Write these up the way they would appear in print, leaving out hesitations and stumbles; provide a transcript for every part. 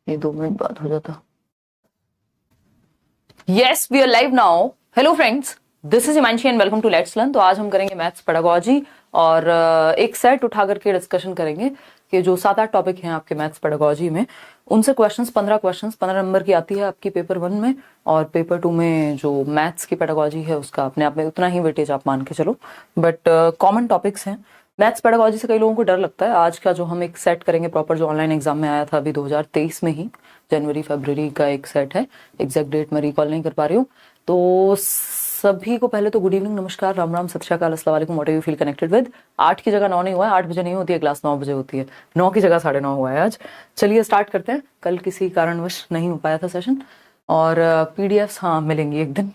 ये 2 मिनट बाद हो जाता। Yes, we are live now. Hello friends, this is Himanshi and welcome to let's learn. तो आज हम करेंगे मैथ्स पेडागोजी और एक सेट उठा करके डिस्कशन करेंगे कि जो 7-8 टॉपिक हैं आपके मैथ्स पेडागोजी में, उनसे क्वेश्चंस 15 नंबर की आती है आपकी पेपर 1 में, और पेपर 2 में जो मैथ्स की पेडागोजी है उसका अपने आप में उतना ही वेटेज आप मान के चलो, बट कॉमन टॉपिक्स हैं। मैथ्स पेडागोजी से कई लोगों को डर लगता है। आज का जो हम एक सेट करेंगे प्रॉपर, जो ऑनलाइन एग्जाम में आया था अभी 2023 में ही, जनवरी फरवरी का एक सेट है, एग्जैक्ट डेट मैं रिकॉल नहीं कर पा रही हूँ। तो सभी को पहले तो गुड इवनिंग, नमस्कार, राम राम, सत श्री अकाल, अस्सलाम वालेकुम, what you feel connected with. 8 की जगह 9 नहीं हुआ है, 8 बजे नहीं होती है क्लास, 9 बजे होती है, 9 की जगह 9:30 हुआ है आज। चलिए स्टार्ट करते हैं। कल किसी कारणवश नहीं हो पाया था सेशन, और पीडीएफ्स हाँ मिलेंगी एक दिन।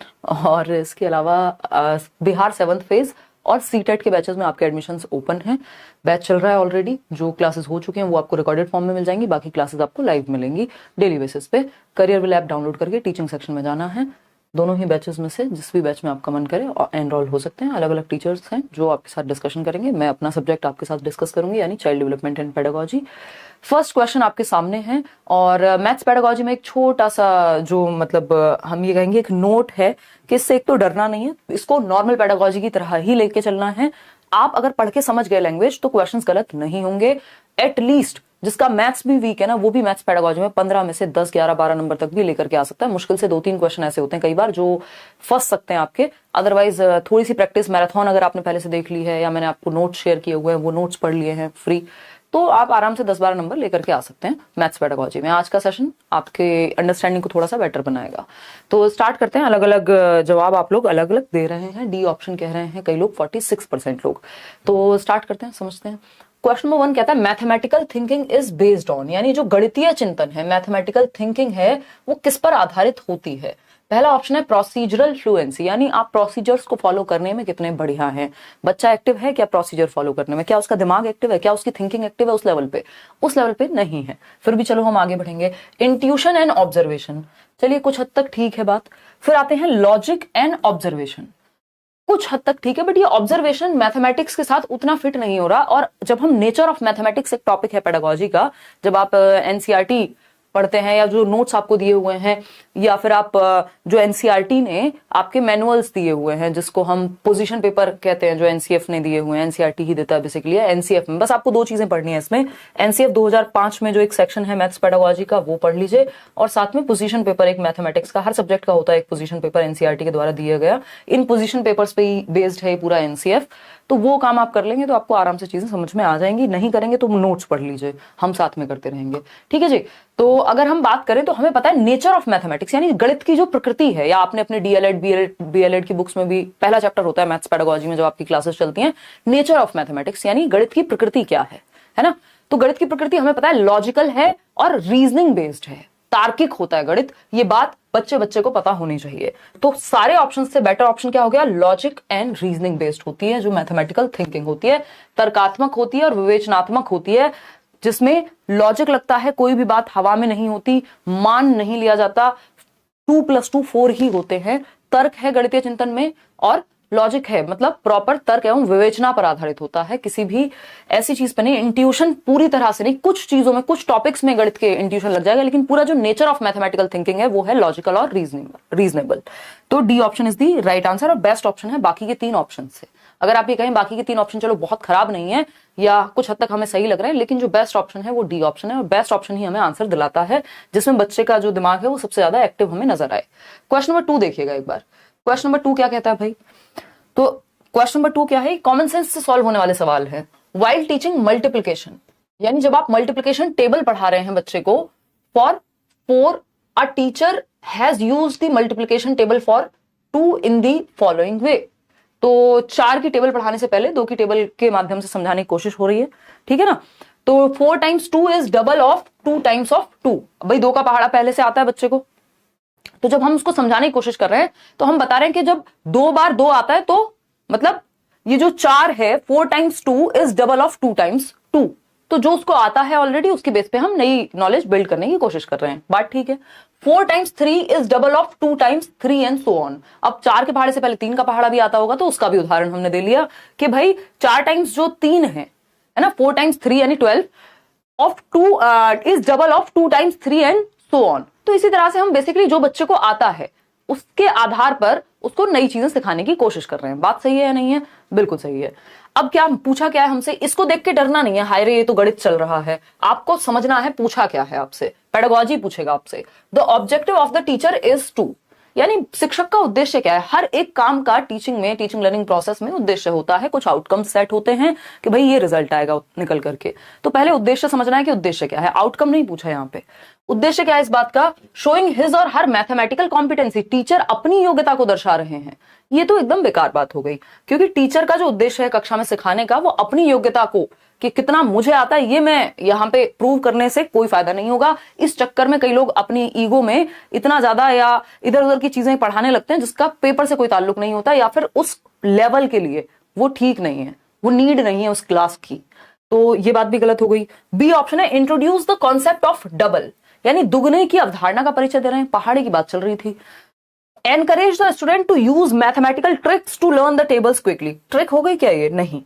और इसके अलावा बिहार 7th फेज और सीटेट के बैचेस में आपके एडमिशन्स ओपन हैं। बैच चल रहा है ऑलरेडी। जो क्लासेस हो चुके हैं वो आपको रिकॉर्डेड फॉर्म में मिल जाएंगी, बाकी क्लासेस आपको लाइव मिलेंगी डेली बेसिस पे। करियर विल ऐप डाउनलोड करके टीचिंग सेक्शन में जाना है। दोनों ही बैचेस में से जिस भी बैच में आपका मन करे एनरोल हो सकते हैं। अलग अलग टीचर्स हैं जो आपके साथ डिस्कशन करेंगे। मैं अपना सब्जेक्ट आपके साथ डिस्कस करूंगी, यानी child development and pedagogy. First question आपके सामने है, और मैथ्स पेडागोजी में एक छोटा सा जो मतलब हम ये कहेंगे एक नोट है कि इससे एक तो डरना नहीं है, इसको नॉर्मल पेडागोजी की तरह ही लेके चलना है। आप अगर पढ़ के समझ गए लैंग्वेज तो क्वेश्चंस गलत नहीं होंगे। एटलीस्ट जिसका मैथ्स भी वीक है ना, वो भी मैथ्स पेडागोजी में 15 में से 10, 11, 12 नंबर तक भी लेकर के आ सकता है। मुश्किल से 2-3 क्वेश्चन ऐसे होते हैं कई बार जो फंस सकते हैं आपके। अदरवाइज थोड़ी सी प्रैक्टिस, मैराथन अगर आपने पहले से देख ली है, या मैंने आपको नोट्स शेयर किए हुए हैं, वो नोट्स पढ़ लिए हैं फ्री, तो आप आराम से 10-12 नंबर लेकर के आ सकते हैं मैथ्स पेडागोजी में। आज का सेशन आपके अंडरस्टैंडिंग को थोड़ा सा बेटर बनाएगा। तो स्टार्ट करते हैं। अलग अलग जवाब आप लोग अलग अलग दे रहे हैं। डी ऑप्शन कह रहे हैं कई लोग, 46% लोग। तो स्टार्ट करते हैं, समझते हैं। क्वेश्चन नंबर 1 कहता है mathematical thinking is based on, यानी जो गणितीय चिंतन है, मैथमेटिकल थिंकिंग है, वो किस पर आधारित होती है। पहला ऑप्शन है प्रोसीजरल फ्लुएंसी, यानी आप प्रोसीजर्स को फॉलो करने में कितने बढ़िया हैं। बच्चा एक्टिव है क्या प्रोसीजर फॉलो करने में, क्या उसका दिमाग एक्टिव है, क्या उसकी थिंकिंग एक्टिव है, उस लेवल पे नहीं है। फिर भी चलो हम आगे बढ़ेंगे। इंट्यूशन एंड ऑब्जर्वेशन, चलिए कुछ हद तक ठीक है बात। फिर आते हैं लॉजिक एंड ऑब्जर्वेशन, कुछ हद तक ठीक है, बट ये ऑब्जर्वेशन मैथमेटिक्स के साथ उतना फिट नहीं हो रहा। और जब हम नेचर ऑफ मैथमेटिक्स एक टॉपिक है पेडागोजी का, जब आप एनसीईआरटी पढ़ते हैं या जो नोट्स आपको दिए हुए हैं, या फिर आप जो एनसीईआरटी ने आपके मैनुअल्स दिए हुए हैं, जिसको हम पोजीशन पेपर कहते हैं, जो एनसीएफ ने दिए हुए हैं, एनसीईआरटी ही देता है बेसिकली। एनसीएफ में बस आपको 2 चीजें पढ़नी है इसमें। एनसीएफ 2005 में जो एक सेक्शन है मैथ्स पेडागोजी का, वो पढ़ लीजिए, और साथ में पोजीशन पेपर एक मैथमेटिक्स का, हर सब्जेक्ट का होता है एक पोजीशन पेपर एनसीईआरटी के द्वारा दिया गया। इन पोजीशन पेपर्स पे ही बेस्ड है पूरा एनसीएफ। तो वो काम आप कर लेंगे तो आपको आराम से चीजें समझ में आ जाएंगी। नहीं करेंगे तो नोट्स पढ़ लीजिए, हम साथ में करते रहेंगे, ठीक है जी। तो अगर हम बात करें तो हमें पता है नेचर ऑफ मैथमेटिक्स, यानी गणित की जो प्रकृति है, या आपने अपने डीएलएड बीएलएड की बुक्स में भी पहला चैप्टर होता है मैथ्स पेडागोजी में, जब आपकी क्लासेस चलती हैं, नेचर ऑफ मैथमेटिक्स, यानी गणित की प्रकृति क्या है ना। तो गणित की प्रकृति हमें पता है लॉजिकल है और रीजनिंग बेस्ड है, तार्किक होता है गणित। ये बात बच्चे को पता होनी चाहिए। तो सारे ऑप्शन से बेटर ऑप्शन क्या हो गया, लॉजिक एंड रीजनिंग बेस्ड होती है जो मैथमेटिकल थिंकिंग होती है। तर्कात्मक होती है और विवेचनात्मक होती है, जिसमें लॉजिक लगता है, कोई भी बात हवा में नहीं होती, मान नहीं लिया जाता, 2+2 4 ही होते हैं। तर्क है गणितीय चिंतन में, और लॉजिक है मतलब प्रॉपर तर्क एवं विवेचना पर आधारित होता है। किसी भी ऐसी चीज पर नहीं, इंट्यूशन पूरी तरह से नहीं, कुछ चीजों में, कुछ टॉपिक्स में गणित के इंट्यूशन लग जाएगा, लेकिन पूरा जो नेचर ऑफ मैथमेटिकल थिंकिंग है वो है लॉजिकल और रीजनेबल। तो D option is the right answer, और बेस्ट ऑप्शन है बाकी के 3 ऑप्शन से। अगर आप ये कहें बाकी के 3 ऑप्शन चलो बहुत खराब नहीं है, या कुछ हद तक हमें सही लग रहा है, लेकिन जो बेस्ट ऑप्शन है वो डी ऑप्शन है, और बेस्ट ऑप्शन ही हमें आंसर दिलाता है, जिसमें बच्चे का जो दिमाग है वो सबसे ज्यादा एक्टिव हमें नजर आए। क्वेश्चन नंबर 2 देखिएगा एक बार। क्वेश्चन नंबर 2 क्या कहता है भाई, तो क्वेश्चन नंबर 2 क्या है, कॉमन सेंस से सॉल्व होने वाले सवाल है। वाइल टीचिंग मल्टीप्लिकेशन, यानी जब आप मल्टीप्लिकेशन टेबल पढ़ा रहे हैं बच्चे को, for 4 a teacher has used the multiplication table for 2 in the following वे। तो 4 की टेबल पढ़ाने से पहले 2 की टेबल के माध्यम से समझाने की कोशिश हो रही है, ठीक है ना। तो 4 times 2 is double of 2 times of 2। भाई 2 का पहाड़ा पहले से आता है बच्चे को, तो जब हम उसको समझाने की कोशिश कर रहे हैं तो हम बता रहे हैं कि जब 2 बार 2 आता है तो मतलब ये जो 4 है, 4 times 2 is double of 2 times 2। तो जो उसको आता है ऑलरेडी, उसके बेस पे हम नई नॉलेज बिल्ड करने की कोशिश कर रहे हैं, बात ठीक है। 4 times 3 is double of 2 times 3 and so on. अब 4 के पहाड़े से पहले 3 का पहाड़ा भी आता होगा, तो उसका भी उदाहरण हमने दे लिया कि भाई 4 times जो 3 है ना, 4 times 3 यानी 12, of 2 is double of 2 times 3 and so on. तो इसी तरह से हम बेसिकली जो बच्चे को आता है उसके आधार पर उसको नई चीजें सिखाने की कोशिश कर रहे हैं। बात सही है या नहीं है? बिल्कुल सही है। अब क्या पूछा क्या है हमसे, इसको देख के डरना नहीं है, हाय रे ये तो गणित चल रहा है। आपको समझना है पूछा क्या है आपसे, पेडागोजी पूछेगा आपसे। The objective of the teacher is to, यानी शिक्षक का उद्देश्य क्या है। हर एक काम का टीचिंग में, टीचिंग लर्निंग प्रोसेस में उद्देश्य होता है, कुछ आउटकम सेट होते हैं कि भाई ये रिजल्ट आएगा निकल करके। तो पहले उद्देश्य समझना है कि उद्देश्य क्या है, आउटकम नहीं पूछा यहाँ पे। उद्देश्य क्या है इस बात का, शोइंग हिज और हर मैथमेटिकल कॉम्पिटेंसी, टीचर अपनी योग्यता को दर्शा रहे हैं। ये तो एकदम बेकार बात हो गई, क्योंकि टीचर का जो उद्देश्य है कक्षा में सिखाने का वो अपनी योग्यता को, कि कितना मुझे आता है ये मैं यहाँ पे प्रूव करने से कोई फायदा नहीं होगा। इस चक्कर में कई लोग अपनी ईगो में इतना ज्यादा या इधर उधर की चीजें पढ़ाने लगते हैं जिसका पेपर से कोई ताल्लुक नहीं होता, या फिर उस लेवल के लिए वो ठीक नहीं है, वो नीड नहीं है उस क्लास की। तो ये बात भी गलत हो गई। बी ऑप्शन है introduce the concept of double, यानी दुगने की अवधारणा का परिचय दे रहे हैं। पहाड़ी की बात चल रही थी। Encourage the student to use mathematical tricks to learn the tables quickly, trick हो गई क्या ये? नहीं।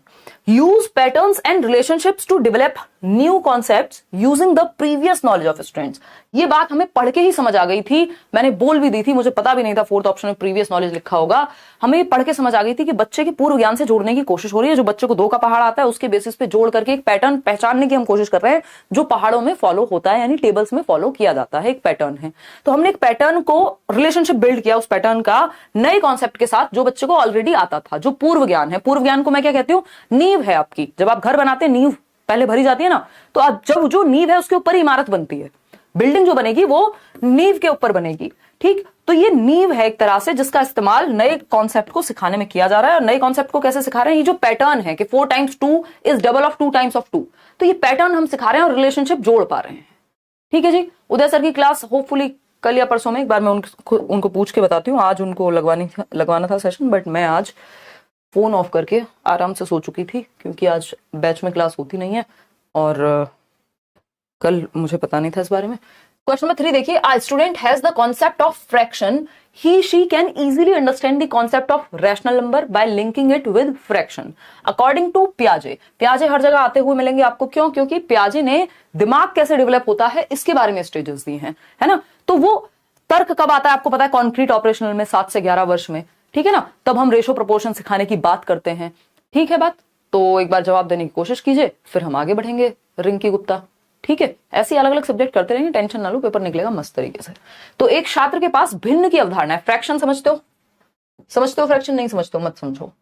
Use patterns and relationships to develop new concepts using the previous knowledge of students. ये बात हमें पढ़ के ही समझ आ गई थी, मैंने बोल भी दी थी, मुझे पता भी नहीं था फोर्थ ऑप्शन में प्रीवियस नॉलेज लिखा होगा। हमें पढ़ के समझ आ गई थी कि बच्चे के पूर्व ज्ञान से जोड़ने की कोशिश हो रही है। जो बच्चे को 2 का पहाड़ आता है उसके बेसिस पे जोड़ करके एक पैटर्न पहचानने की हम कोशिश कर रहे हैं जो पहाड़ों में फॉलो होता है, यानी टेबल्स में फॉलो किया जाता है, एक पैटर्न है। तो हमने एक पैटर्न को रिलेशनशिप बिल्ड किया उस पैटर्न का नए कॉन्सेप्ट के साथ जो बच्चे को ऑलरेडी आता था, जो पूर्व ज्ञान है। पूर्व ज्ञान को मैं क्या कहती हूँ? नींव है आपकी। जब आप घर बनाते हैं नींव पहले भरी जाती है ना, तो आप जब जो नींव है उसके ऊपर ही इमारत बनती है। बिल्डिंग जो बनेगी वो नींव के ऊपर बनेगी, ठीक। तो ये नींव है एक तरह से जिसका इस्तेमाल नए कॉन्सेप्ट को सिखाने में किया जा रहा है। और नए कॉन्सेप्ट को कैसे सिखा रहे हैं? ये जो पैटर्न है कि 4 times 2 is double of 2 times of 2, तो ये पैटर्न हम सिखा रहे हैं और रिलेशनशिप जोड़ पा रहे हैं। ठीक है जी। उदय सर की क्लास होपफुली कल या परसों में एक बार मैं उनको पूछ के बताती हूँ। आज उनको लगवाना था सेशन, बट मैं आज फोन ऑफ करके आराम से सो चुकी थी क्योंकि आज बैच में क्लास होती नहीं है और कल मुझे पता नहीं था इस बारे में। क्वेश्चन नंबर 3 देखिए, आ student has the concept of fraction, he she can easily understand the concept of rational number by linking it with fraction according to पियाजे। पियाजे हर जगह आते हुए मिलेंगे आपको, क्यों? क्योंकि पियाजे ने दिमाग कैसे डेवलप होता है इसके बारे में स्टेजेस दी हैं, है ना। तो वो तर्क कब आता है आपको पता है? कॉन्क्रीट ऑपरेशनल में 7 से 11 वर्ष में, ठीक है ना। तब हम रेशो प्रोपोर्शन सिखाने की बात करते हैं, ठीक है बात। तो एक बार जवाब देने की कोशिश कीजिए, फिर हम आगे बढ़ेंगे। रिंकी गुप्ता, ठीक है। ऐसे अलग अलग सब्जेक्ट करते रहेंगे, टेंशन ना लो, पेपर निकलेगा मस्त तरीके से। तो एक छात्र के पास भिन्न की अवधारणा है। फ्रैक्शन समझते हो? समझते हो फ्रैक्शन? नहीं समझते हो मत समझो,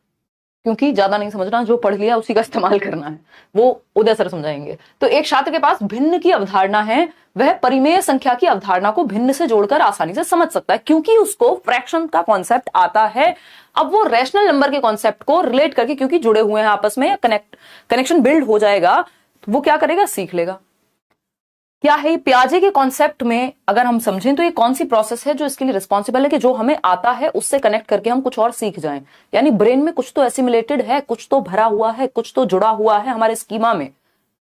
क्योंकि ज्यादा नहीं समझना, जो पढ़ लिया उसी का इस्तेमाल करना है, वो उदय सर समझाएंगे। तो एक छात्र के पास भिन्न की अवधारणा है, वह परिमेय संख्या की अवधारणा को भिन्न से जोड़कर आसानी से समझ सकता है क्योंकि उसको फ्रैक्शन का कॉन्सेप्ट आता है। अब वो रैशनल नंबर के कॉन्सेप्ट को रिलेट करके, क्योंकि जुड़े हुए हैं आपस में, कनेक्शन बिल्ड हो जाएगा, तो वो क्या करेगा? सीख लेगा। क्या है पियाजे के कॉन्सेप्ट में अगर हम समझें तो ये कौन सी प्रोसेस है जो इसके लिए रिस्पॉन्सिबल है कि जो हमें आता है उससे कनेक्ट करके हम कुछ और सीख जाएं। यानी ब्रेन में कुछ तो एसिमिलेटेड है, कुछ तो भरा हुआ है, कुछ तो जुड़ा हुआ है हमारे स्कीमा में।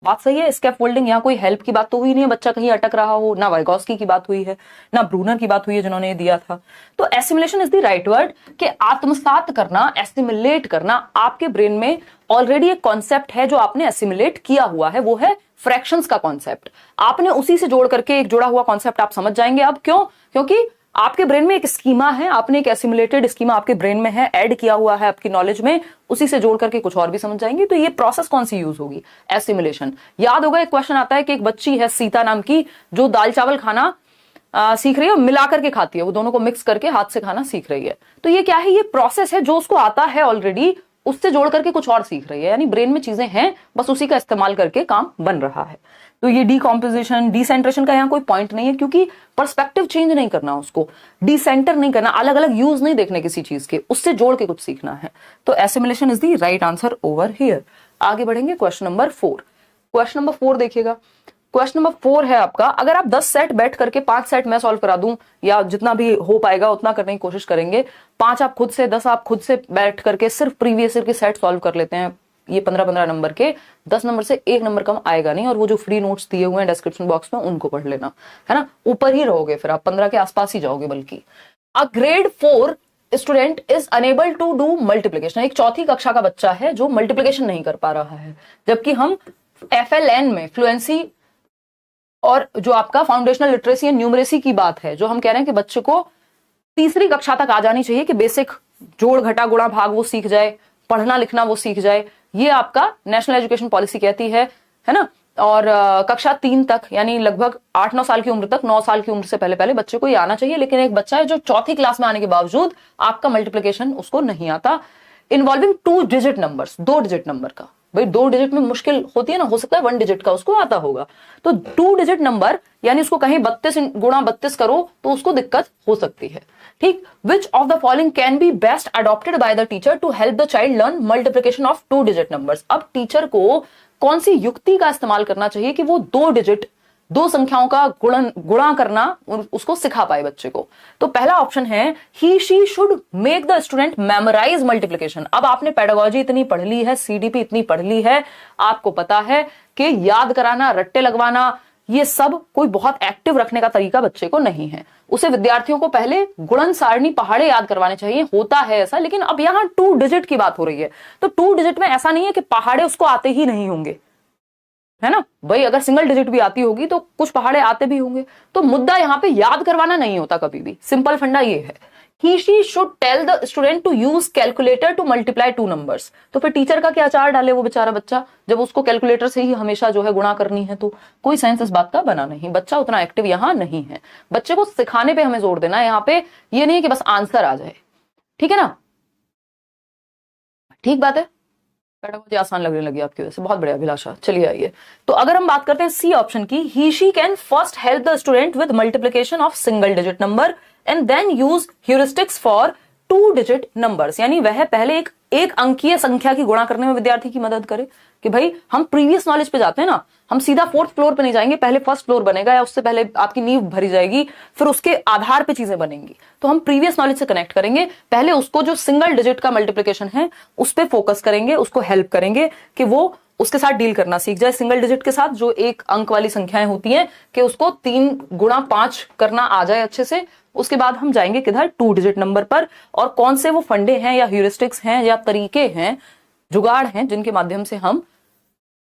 बात सही है। स्कैफोल्डिंग, यहाँ कोई हेल्प की बात तो हुई नहीं है, बच्चा कहीं अटक रहा हो, ना वाइगॉस्की की बात हुई है, ना ब्रूनर की बात हुई है जिन्होंने ये दिया था। तो assimilation is the right word, कि आत्मसात करना, एसिमिलेट करना। आपके ब्रेन में ऑलरेडी एक कॉन्सेप्ट है जो आपने एसिमिलेट किया हुआ है, वो है फ्रैक्शंस का कॉन्सेप्ट। आपने उसी से जोड़ करके एक जुड़ा हुआ कॉन्सेप्ट आप समझ जाएंगे। अब क्यों? क्योंकि आपके ब्रेन में एक स्कीमा है, आपने एक एसिमुलेटेड स्कीमा आपके ब्रेन में है, ऐड किया हुआ है आपकी नॉलेज में, उसी से जोड़ करके कुछ और भी समझ जाएंगे। तो ये प्रोसेस कौन सी यूज होगी? एसिमुलेशन। याद होगा एक क्वेश्चन आता है कि एक बच्ची है सीता नाम की, जो दाल चावल खाना सीख रही है, मिला करके खाती है, वो दोनों को मिक्स करके हाथ से खाना सीख रही है। तो ये क्या है? ये प्रोसेस है जो उसको आता है ऑलरेडी, उससे जोड़ करके कुछ और सीख रही है। यानी ब्रेन में चीजें हैं, बस उसी का इस्तेमाल करके काम बन रहा है। तो ये डीकॉम्पोजिशन, डिसेंट्रेशन का यहाँ कोई पॉइंट नहीं है, क्योंकि पर्सपेक्टिव चेंज नहीं करना, उसको डिसेंटर नहीं करना, अलग अलग यूज नहीं देखने किसी चीज के, उससे जोड़ के कुछ सीखना है। तो assimilation is the right answer over here. आगे बढ़ेंगे क्वेश्चन नंबर 4। क्वेश्चन नंबर 4 देखिएगा। क्वेश्चन नंबर 4 है आपका, अगर आप 10 सेट बैठ करके 5 सेट मैं सॉल्व करा दूं, या जितना भी हो पाएगा उतना करने की कोशिश करेंगे, 5 आप खुद से, 10 आप खुद से बैठ करके सिर्फ प्रीवियस ईयर के सेट सॉल्व कर लेते हैं, ये 15-15 नंबर के, 10 नंबर से 1 नंबर कम आएगा नहीं। और वो जो फ्री नोट्स दिए हुए हैं डिस्क्रिप्शन बॉक्स में उनको पढ़ लेना, है ना। ऊपर ही रहोगे, फिर आप 15 के आसपास ही जाओगे। बल्कि a grade 4 student is enable to do multiplication, एक चौथी कक्षा का बच्चा है जो मल्टीप्लीकेशन नहीं कर पा रहा है, जबकि हम FLN में, फ्लुएंसी और जो आपका फाउंडेशनल लिटरेसी एंड न्यूमरेसी की बात है, जो हम कह रहे हैं कि बच्चे को तीसरी कक्षा तक आ जानी चाहिए कि बेसिक जोड़ घटा गुणा भाग वो सीख जाए, पढ़ना लिखना वो सीख जाए, ये आपका नेशनल एजुकेशन पॉलिसी कहती है ना। और कक्षा 3 तक यानी लगभग 8-9 साल की उम्र तक, 9 साल की उम्र से पहले पहले बच्चे को ये आना चाहिए। लेकिन एक बच्चा है जो चौथी क्लास में आने के बावजूद आपका मल्टीप्लिकेशन उसको नहीं आता involving 2 digit numbers, 2 digit number का। भाई 2 डिजिट में मुश्किल होती है ना, हो सकता है 1 डिजिट का उसको आता होगा, तो 2 डिजिट नंबर यानी उसको कहीं 32 गुणा 32 करो तो उसको दिक्कत हो सकती है। ठीक, which of the following can be best adopted by the teacher to help the child learn multiplication of 2 digit numbers. अब टीचर को कौन सी युक्ति का इस्तेमाल करना चाहिए कि वो 2 संख्याओं का गुणा करना उसको सिखा पाए बच्चे को। तो पहला ऑप्शन है he she should make the student memorise multiplication. अब आपने पेडागोजी इतनी पढ़ ली है, सीडीपी इतनी पढ़ ली है, आपको पता है कि याद कराना, रट्टे लगवाना, ये सब कोई बहुत एक्टिव रखने का तरीका बच्चे को नहीं है। उसे विद्यार्थियों को पहले गुणन सारणी पहाड़े याद करवाने चाहिए, होता है ऐसा। लेकिन अब यहां 2 डिजिट की बात हो रही है, तो 2 डिजिट में ऐसा नहीं है कि पहाड़े उसको आते ही नहीं होंगे, है ना भाई। अगर सिंगल डिजिट भी आती होगी तो कुछ पहाड़े आते भी होंगे। तो मुद्दा यहां पे याद करवाना नहीं होता कभी भी। सिंपल फंडा ये है, he she should tell the student to use calculator to multiply 2 numbers. तो फिर टीचर का क्या चार डाले वो बेचारा बच्चा, जब उसको कैलकुलेटर से ही हमेशा जो है गुणा करनी है। तो कोई सेंस इस बात का बना नहीं, बच्चा उतना एक्टिव यहां नहीं है। बच्चे को सिखाने पे हमें जोर देना है यहाँ पे, ये नहीं है कि बस आंसर आ जाए। ठीक है ना, ठीक बात है। पेडागोजी आसान लगने लगी आपकी वजह से, बहुत बढ़िया अभिलाषा। चलिए आइए, तो अगर हम बात करते हैं सी ऑप्शन की, he she can first help the student with multiplication of single digit number and then use heuristics for 2 digit numbers. यानी वह पहले एक अंकीय संख्या की गुणा करने में विद्यार्थी की मदद करे कि भाई हम प्रीवियस नॉलेज पे जाते हैं ना, हम सीधा 4th फ्लोर पे नहीं जाएंगे, पहले 1st फ्लोर बनेगा या उससे पहले आपकी नींव भरी जाएगी, फिर उसके आधार पे चीजें बनेंगी। तो हम प्रीवियस नॉलेज से कनेक्ट करेंगे, पहले उसको जो सिंगल डिजिट का मल्टीप्लिकेशन है उस पर फोकस करेंगे, उसको हेल्प करेंगे कि वो उसके साथ डील करना सीख जाए। सिंगल डिजिट के साथ जो एक अंक वाली संख्याएं होती हैं कि उसको 3 गुणा 5 करना आ जाए अच्छे से। उसके बाद हम जाएंगे किधर, 2 डिजिट नंबर पर, और कौन से वो फंडे हैं या ह्यूरिस्टिक्स हैं या तरीके हैं, जुगाड़ हैं, जिनके माध्यम से हम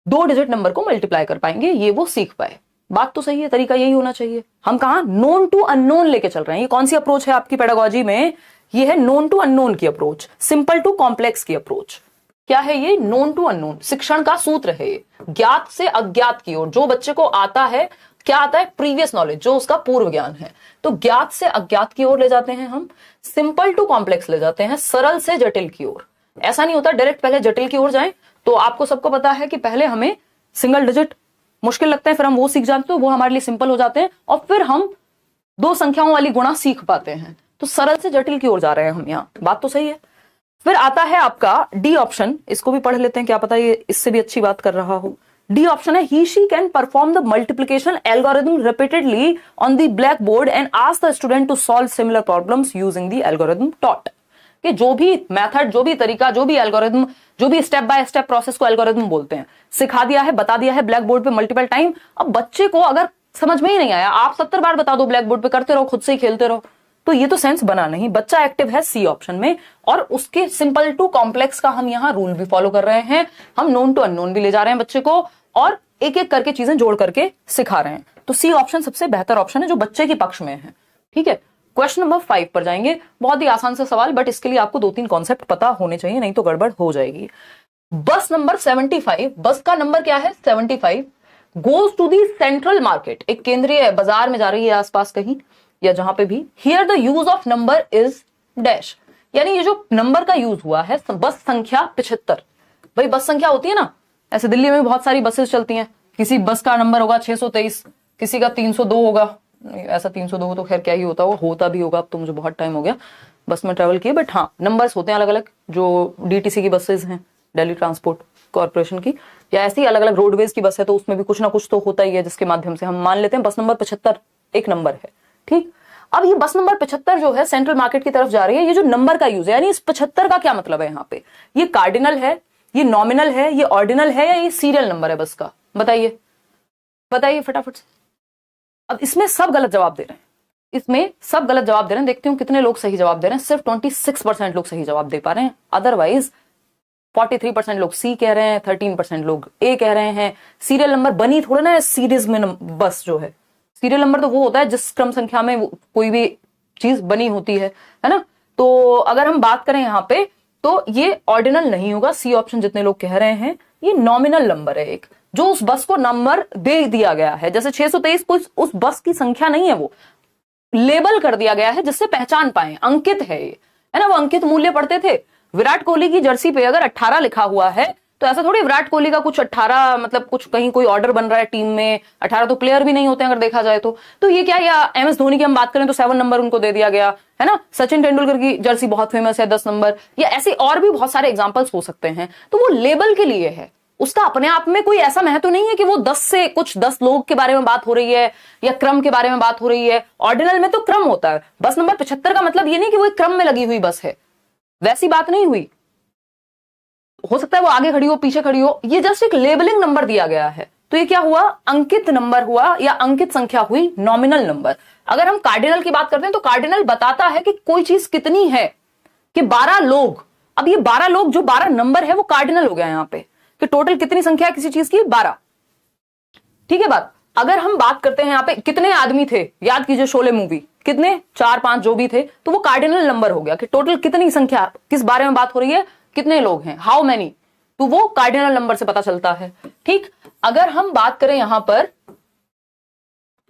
2 डिजिट नंबर को मल्टीप्लाई कर पाएंगे, ये वो सीख पाए। बात तो सही है, तरीका यही होना चाहिए। हम कहा नोन टू अननोन लेके चल रहे हैं। ये कौन सी अप्रोच है आपकी पेडागोजी में, ये है नोन टू अननोन की अप्रोच, सिंपल टू कॉम्प्लेक्स की अप्रोच। क्या है ये, नोन टू अननोन, शिक्षण का सूत्र है ये, ज्ञात से अज्ञात की ओर। जो बच्चे को आता है, क्या आता है, प्रीवियस नॉलेज, जो उसका पूर्व ज्ञान है, तो ज्ञात से अज्ञात की ओर ले जाते हैं हम, सिंपल टू कॉम्प्लेक्स ले जाते हैं, सरल से जटिल की ओर। ऐसा नहीं होता डायरेक्ट पहले जटिल की ओर जाएं। तो आपको सबको पता है कि पहले हमें सिंगल डिजिट मुश्किल लगता है, फिर हम वो सीख जाते हैं, वो हमारे लिए सिंपल हो जाते हैं, और फिर हम 2 संख्याओं वाली गुणा सीख पाते हैं। तो सरल से जटिल की ओर जा रहे हैं हम यहाँ, बात तो सही है। फिर आता है आपका डी ऑप्शन, इसको भी पढ़ लेते हैं, क्या पता ये इससे भी अच्छी बात कर रहा हो। डी ऑप्शन है, he she can perform the multiplication algorithm repeatedly on the black board and ask the student to solve similar problems using the algorithm taught. कि जो भी मेथड, जो भी तरीका, जो भी एल्गोरिथम, जो भी स्टेप बाय स्टेप प्रोसेस को एल्गोरिथम बोलते हैं, सिखा दिया है, बता दिया है ब्लैक बोर्ड पे मल्टीपल टाइम। अब बच्चे को अगर समझ में ही नहीं आया, आप 70 बार बता दो ब्लैक बोर्ड पे, करते रहो, खुद से ही खेलते रहो, तो ये तो सेंस बना नहीं। बच्चा एक्टिव है सी ऑप्शन में, और उसके सिंपल टू कॉम्प्लेक्स का हम यहाँ रूल भी फॉलो कर रहे हैं। हम नोन टू अननोन भी ले जा रहे हैं बच्चे को, और एक एक करके चीजें जोड़ करके सिखा रहे हैं। तो सी ऑप्शन सबसे बेहतर ऑप्शन है जो बच्चे के पक्ष में है। ठीक है, क्वेश्चन नंबर 5 पर जाएंगे। बहुत ही आसान सा सवाल, बट इसके लिए आपको 2-3 कॉन्सेप्ट पता होने चाहिए, नहीं तो गड़बड़ हो जाएगी। बस नंबर 75, बस का नंबर क्या है 75, goes to the central market, एक केंद्रीय बाजार में जा रही है आसपास कहीं या जहां पे भी। Here the use of number is dash, यानी ये जो नंबर का यूज हुआ है, बस संख्या 75। भाई बस संख्या होती है ना, ऐसे दिल्ली में बहुत सारी बसेस चलती हैं, किसी बस का नंबर होगा 623, किसी का 302 होगा। ऐसा 302 तो खैर क्या ही होता भी होगा, अब तो मुझे बहुत टाइम हो गया बस में ट्रेवल किए, बट हाँ नंबर्स होते हैं अलग अलग। जो डीटीसी की बसेस हैं, दिल्ली ट्रांसपोर्ट कॉर्पोरेशन की, या ऐसी अलग अलग रोडवेज की बस है, तो उसमें भी कुछ ना कुछ तो होता ही है, जिसके माध्यम से हम मान लेते हैं बस नंबर 75 एक नंबर है। ठीक, अब ये बस नंबर 75 जो है सेंट्रल मार्केट की तरफ जा रही है। ये जो नंबर का यूज है, यानी इस 75 का क्या मतलब है यहाँ पे, ये कार्डिनल है, ये नॉमिनल है, ये ऑर्डिनल है, या ये सीरियल नंबर है बस का, बताइए बताइए फटाफट से। अब इसमें सब गलत जवाब दे रहे हैं, इसमें सब गलत जवाब दे रहे हैं। देखते हूं कितने लोग सही जवाब दे रहे हैं। सिर्फ 26% लोग सही जवाब दे पा रहे हैं, अदरवाइज 43% लोग सी कह रहे हैं, 13% लोग ए कह रहे हैं। सीरियल नंबर बनी थोड़ा ना सीरीज में बस जो है, सीरियल नंबर तो वो होता है जिस क्रम संख्या में कोई भी चीज बनी होती है ना। तो अगर हम बात करें यहाँ पे तो ये ऑर्डिनल नहीं होगा, सी ऑप्शन जितने लोग कह रहे हैं, ये नॉमिनल नंबर है एक, जो उस बस को नंबर दे दिया गया है। जैसे 623 कोई उस बस की संख्या नहीं है, वो लेबल कर दिया गया है जिससे पहचान पाए, अंकित है ये, है ना। वो अंकित मूल्य पढ़ते थे, विराट कोहली की जर्सी पे अगर 18 लिखा हुआ है तो ऐसा थोड़ी विराट कोहली का कुछ 18 मतलब कुछ कहीं कोई ऑर्डर बन रहा है टीम में, 18 तो प्लेयर भी नहीं होते अगर देखा जाए तो ये क्या, या एमएस धोनी की हम बात करें तो 7 नंबर उनको दे दिया गया है ना। सचिन तेंदुलकर की जर्सी बहुत फेमस है 10 नंबर, या ऐसे और भी बहुत सारे एग्जांपल्स हो सकते हैं। तो वो लेबल के लिए है, उसका अपने आप में कोई ऐसा महत्व नहीं है कि वो 10 लोग के बारे में बात हो रही है या क्रम के बारे में बात हो रही है। ऑर्डिनल में तो क्रम होता है, बस नंबर 75 का मतलब ये नहीं कि वो एक क्रम में लगी हुई बस है, वैसी बात नहीं हुई। हो सकता है वो आगे खड़ी हो पीछे खड़ी हो, ये जस्ट एक लेबलिंग नंबर दिया गया है। तो ये क्या हुआ, अंकित नंबर हुआ या अंकित संख्या हुई, नॉमिनल नंबर। अगर हम कार्डिनल की बात करते हैं तो कार्डिनल बताता है कि कोई चीज कितनी है, कि 12 लोग। अब ये 12 लोग जो 12 नंबर है वो कार्डिनल हो गया यहां पे, कि टोटल कितनी संख्या है किसी चीज की, 12। ठीक है बात। अगर हम बात करते हैं यहां पे कितने आदमी थे, याद कीजिए शोले मूवी, कितने 4-5 जो भी थे, तो वो कार्डिनल नंबर हो गया कि टोटल कितनी संख्या, किस बारे में बात हो रही है, कितने लोग हैं, हाउ मैनी, तो वो कार्डिनल नंबर से पता चलता है। ठीक। अगर हम बात करें यहां पर,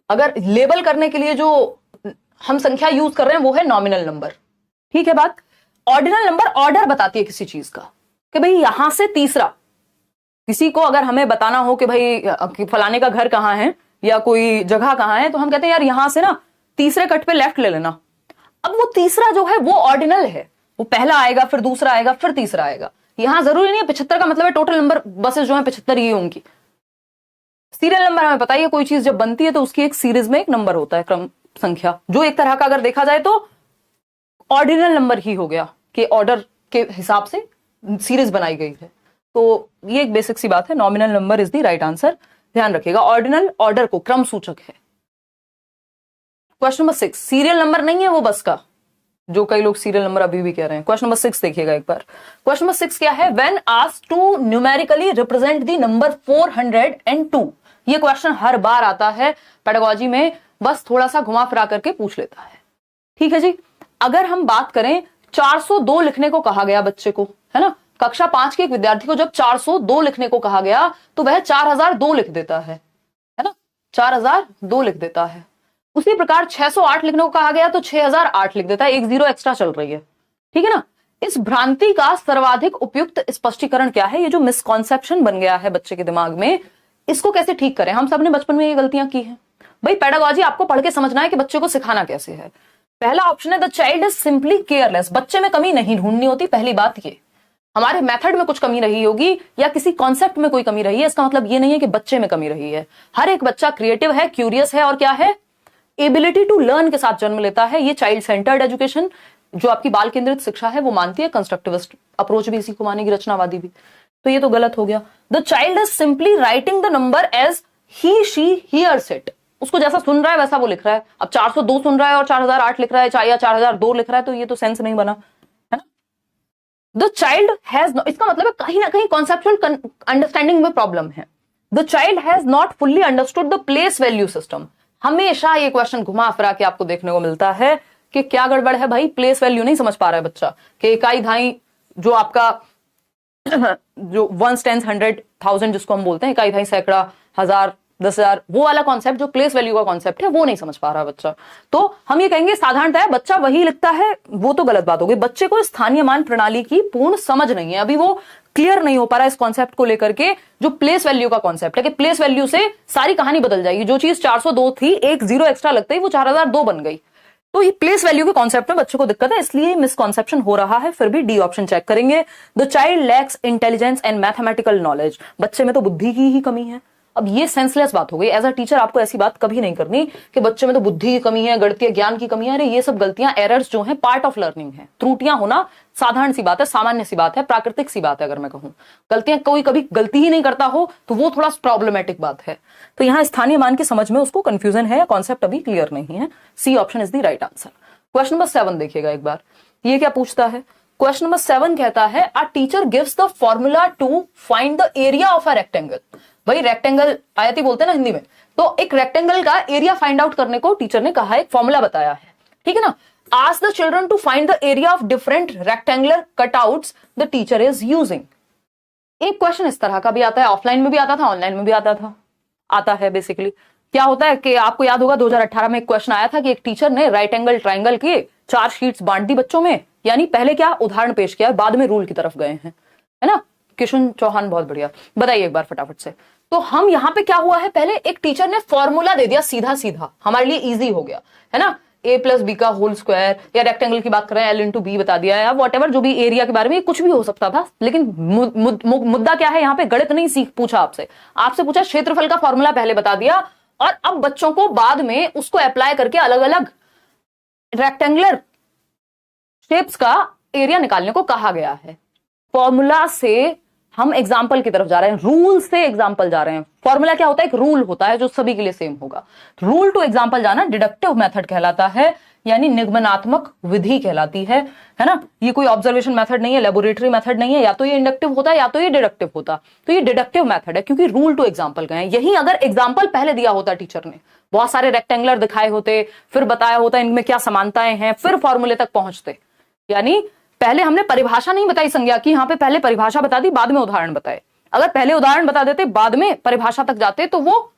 अगर लेबल करने के लिए जो हम संख्या यूज कर रहे हैं वो है नॉमिनल नंबर। ठीक है बात। ऑर्डिनल नंबर ऑर्डर बताती है किसी चीज का, कि भाई यहां से तीसरा, किसी को अगर हमें बताना हो कि भाई फलाने का घर कहां है या कोई जगह कहां है, तो हम कहते हैं यार यहां से ना तीसरे कट पे लेफ्ट ले लेना। अब वो तीसरा जो है वो ऑर्डिनल है, वो पहला आएगा फिर दूसरा आएगा फिर तीसरा आएगा। यहां जरूरी नहीं है 75 का मतलब है टोटल नंबर बसेस जो है 75 ही होंगी। सीरियल नंबर हमें पता ही है, कोई चीज जब बनती है तो उसकी एक सीरीज में एक नंबर होता है, क्रम संख्या, जो एक तरह का अगर देखा जाए तो ऑर्डिनल नंबर ही हो गया, कि ऑर्डर के हिसाब से सीरीज बनाई गई है। तो ये एक बेसिक सी बात है, nominal number is the right answer, ध्यान रखिएगा। ऑर्डिनल ऑर्डर को, क्रम सूचक है। क्वेश्चन नंबर 6, सीरियल नंबर नहीं है वो बस का, जो कई लोग सीरियल नंबर अभी भी कह रहे हैं। क्वेश्चन नंबर 6 देखिएगा एक बार। क्वेश्चन नंबर 6 क्या है, when asked to numerically represent the number 402। ये क्वेश्चन हर बार आता है पेडागोजी में, बस थोड़ा सा घुमा फिरा करके पूछ लेता है। ठीक है जी। अगर हम बात करें 402 लिखने को कहा गया बच्चे को, है ना, कक्षा 5 के एक विद्यार्थी को जब 402 लिखने को कहा गया तो वह 4002 लिख देता है ना, 4002 लिख देता है। उसी प्रकार 608 लिखने को कहा गया तो 6008 लिख देता है, एक 0 एक्स्ट्रा चल रही है। ठीक है ना। इस भ्रांति का सर्वाधिक उपयुक्त स्पष्टीकरण क्या है, ये जो मिसकॉन्सेप्शन बन गया है बच्चे के दिमाग में, इसको कैसे ठीक करें। हम सबने बचपन में ये गलतियां की हैं भाई। पेडागोजी आपको पढ़ के समझना है कि बच्चे को सिखाना कैसे है। पहला ऑप्शन है the child is simply careless, बच्चे में कमी नहीं ढूंढनी होती। पहली बात ये, हमारे मेथड में कुछ कमी रही होगी या किसी कॉन्सेप्ट में कोई कमी रही है, इसका मतलब ये नहीं है कि बच्चे में कमी रही है। हर एक बच्चा क्रिएटिव है, क्यूरियस है, और क्या है, एबिलिटी टू लर्न के साथ जन्म लेता है। ये चाइल्ड सेंटर्ड एजुकेशन जो आपकी बाल केंद्रित शिक्षा है वो मानती है, कंस्ट्रक्टिविस्ट अप्रोच भी इसी को मानेगी, रचनावादी भी। तो ये तो गलत हो गया। The child is simply writing the number as he she hears it, उसको जैसा सुन रहा है वैसा वो लिख रहा है। अब 402 सुन रहा है और 4008 लिख रहा है, या 4002 लिख रहा है, तो ये तो सेंस नहीं बना, है ना। द चाइल्ड हैज, इसका मतलब है कहीं ना कहीं कॉन्सेप्चुअल अंडरस्टैंडिंग में प्रॉब्लम है। The child has not fully understood the place value system. हमेशा ये क्वेश्चन घुमा फिरा के आपको देखने को मिलता है कि क्या गड़बड़ है भाई, प्लेस वैल्यू नहीं समझ पा रहा है बच्चा, कि इकाई धाई जो आपका जो 1 10 100 1000 जिसको हम बोलते हैं, इकाई धाई सैकड़ा, 1000 10,000, वो वाला कॉन्सेप्ट जो प्लेस वैल्यू का कॉन्सेप्ट है वो नहीं समझ पा रहा बच्चा। तो हम ये कहेंगे साधारणतः बच्चा वही लिखता है, वो तो गलत बात हो गई। बच्चे को स्थानीय मान प्रणाली की पूर्ण समझ नहीं है, अभी वो क्लियर नहीं हो पा रहा इस कॉन्सेप्ट को लेकर के, जो प्लेस वैल्यू का कॉन्सेप्ट है, कि प्लेस वैल्यू से सारी कहानी बदल जाएगी। जो चीज 402 थी, एक 0 एक्स्ट्रा लगते ही वो 4002 बन गई। तो ये प्लेस वैल्यू के कॉन्सेप्ट में बच्चे को दिक्कत है, इसलिए मिसकॉन्सेप्शन हो रहा है। फिर भी डी ऑप्शन चेक करेंगे। The child lakhs intelligence and mathematical knowledge, बच्चे में तो बुद्धि की ही कमी है। अब ये सेंसलेस बात हो गई। एज अ टीचर आपको ऐसी बात कभी नहीं करनी कि बच्चे में तो बुद्धि की कमी है, गणितीय ज्ञान की कमी है। अरे ये सब गलतियां, एरर्स जो हैं, पार्ट ऑफ लर्निंग है। त्रुटियां होना साधारण सी बात है, सामान्य सी बात है, प्राकृतिक सी बात है। अगर मैं कहूं गलतियां, कोई कभी गलती ही नहीं करता हो तो वो थोड़ा प्रॉब्लमेटिक बात है। तो यहां स्थानीय मान की समझ में उसको कंफ्यूजन है, कॉन्सेप्ट अभी क्लियर नहीं है। C option is the right answer. Question number 7 देखिएगा एक बार। ये क्या पूछता है, क्वेश्चन नंबर 7 कहता है a teacher gives the formula to find the area of a rectangle. भाई रेक्टेंगल आयती बोलते हैं ना हिंदी में, तो एक रेक्टेंगल का एरिया फाइंड आउट करने को टीचर ने कहा है, एक फॉर्मूला बताया है, ठीक है ना। Ask the children to find the area of different rectangular cutouts the teacher is using. एक क्वेश्चन इस तरह का भी आता है, ऑफलाइन में भी आता था, ऑनलाइन में भी आता है। बेसिकली क्या होता है कि आपको याद होगा 2018 में एक क्वेश्चन आया था कि एक टीचर ने राइट एंगल ट्राइंगल के 4 शीट्स बांट दी बच्चों में, यानी पहले क्या उदाहरण पेश किया, बाद में रूल की तरफ गए हैं, है ना। किशन चौहान बहुत बढ़िया, बताइए एक बार फटाफट से। तो हम यहाँ पे क्या हुआ है, पहले एक टीचर ने फॉर्मूला दे दिया सीधा सीधा, हमारे लिए इजी हो गया, है ना। a+b का होल स्क्वायर, या रेक्टेंगल की बात कर रहे हैं l×b बता दिया, या वॉटेवर जो भी एरिया के बारे में, कुछ भी हो सकता था। लेकिन मुद्दा क्या है यहाँ पे, गणित नहीं सीख पूछा आपसे पूछा क्षेत्रफल का फॉर्मूला पहले बता दिया, और अब बच्चों को बाद में उसको अप्लाई करके अलग अलग रेक्टेंगुलर शेप्स का एरिया निकालने को कहा गया है। फॉर्मूला से हम एग्जाम्पल की तरफ जा रहे हैं, रूल से एग्जाम्पल जा रहे हैं। फॉर्मूला क्या होता है, एक रूल होता है जो सभी के लिए सेम होगा। रूल टू एग्जाम्पल जाना डिडक्टिव मेथड कहलाता है, यानी निगमनात्मक विधि कहलाती है ना। ये कोई ऑब्जर्वेशन मेथड नहीं है, लेबोरेटरी मेथड नहीं है, या तो ये इंडक्टिव होता है या तो ये डिडक्टिव होता। तो ये डिडक्टिव मेथड है क्योंकि रूल टू एग्जाम्पल गए। यही अगर एग्जाम्पल पहले दिया होता टीचर ने, बहुत सारे रेक्टेंगुलर दिखाए होते, फिर बताया होता इनमें क्या समानताएं हैं, फिर फॉर्मूले तक पहुंचते। यानी पहले हमने परिभाषा नहीं बताई संज्ञा की, यहां पे पहले परिभाषा बता दी, बाद में उदाहरण बताए। अगर पहले उदाहरण बता देते बाद में परिभाषा तक जाते तो वो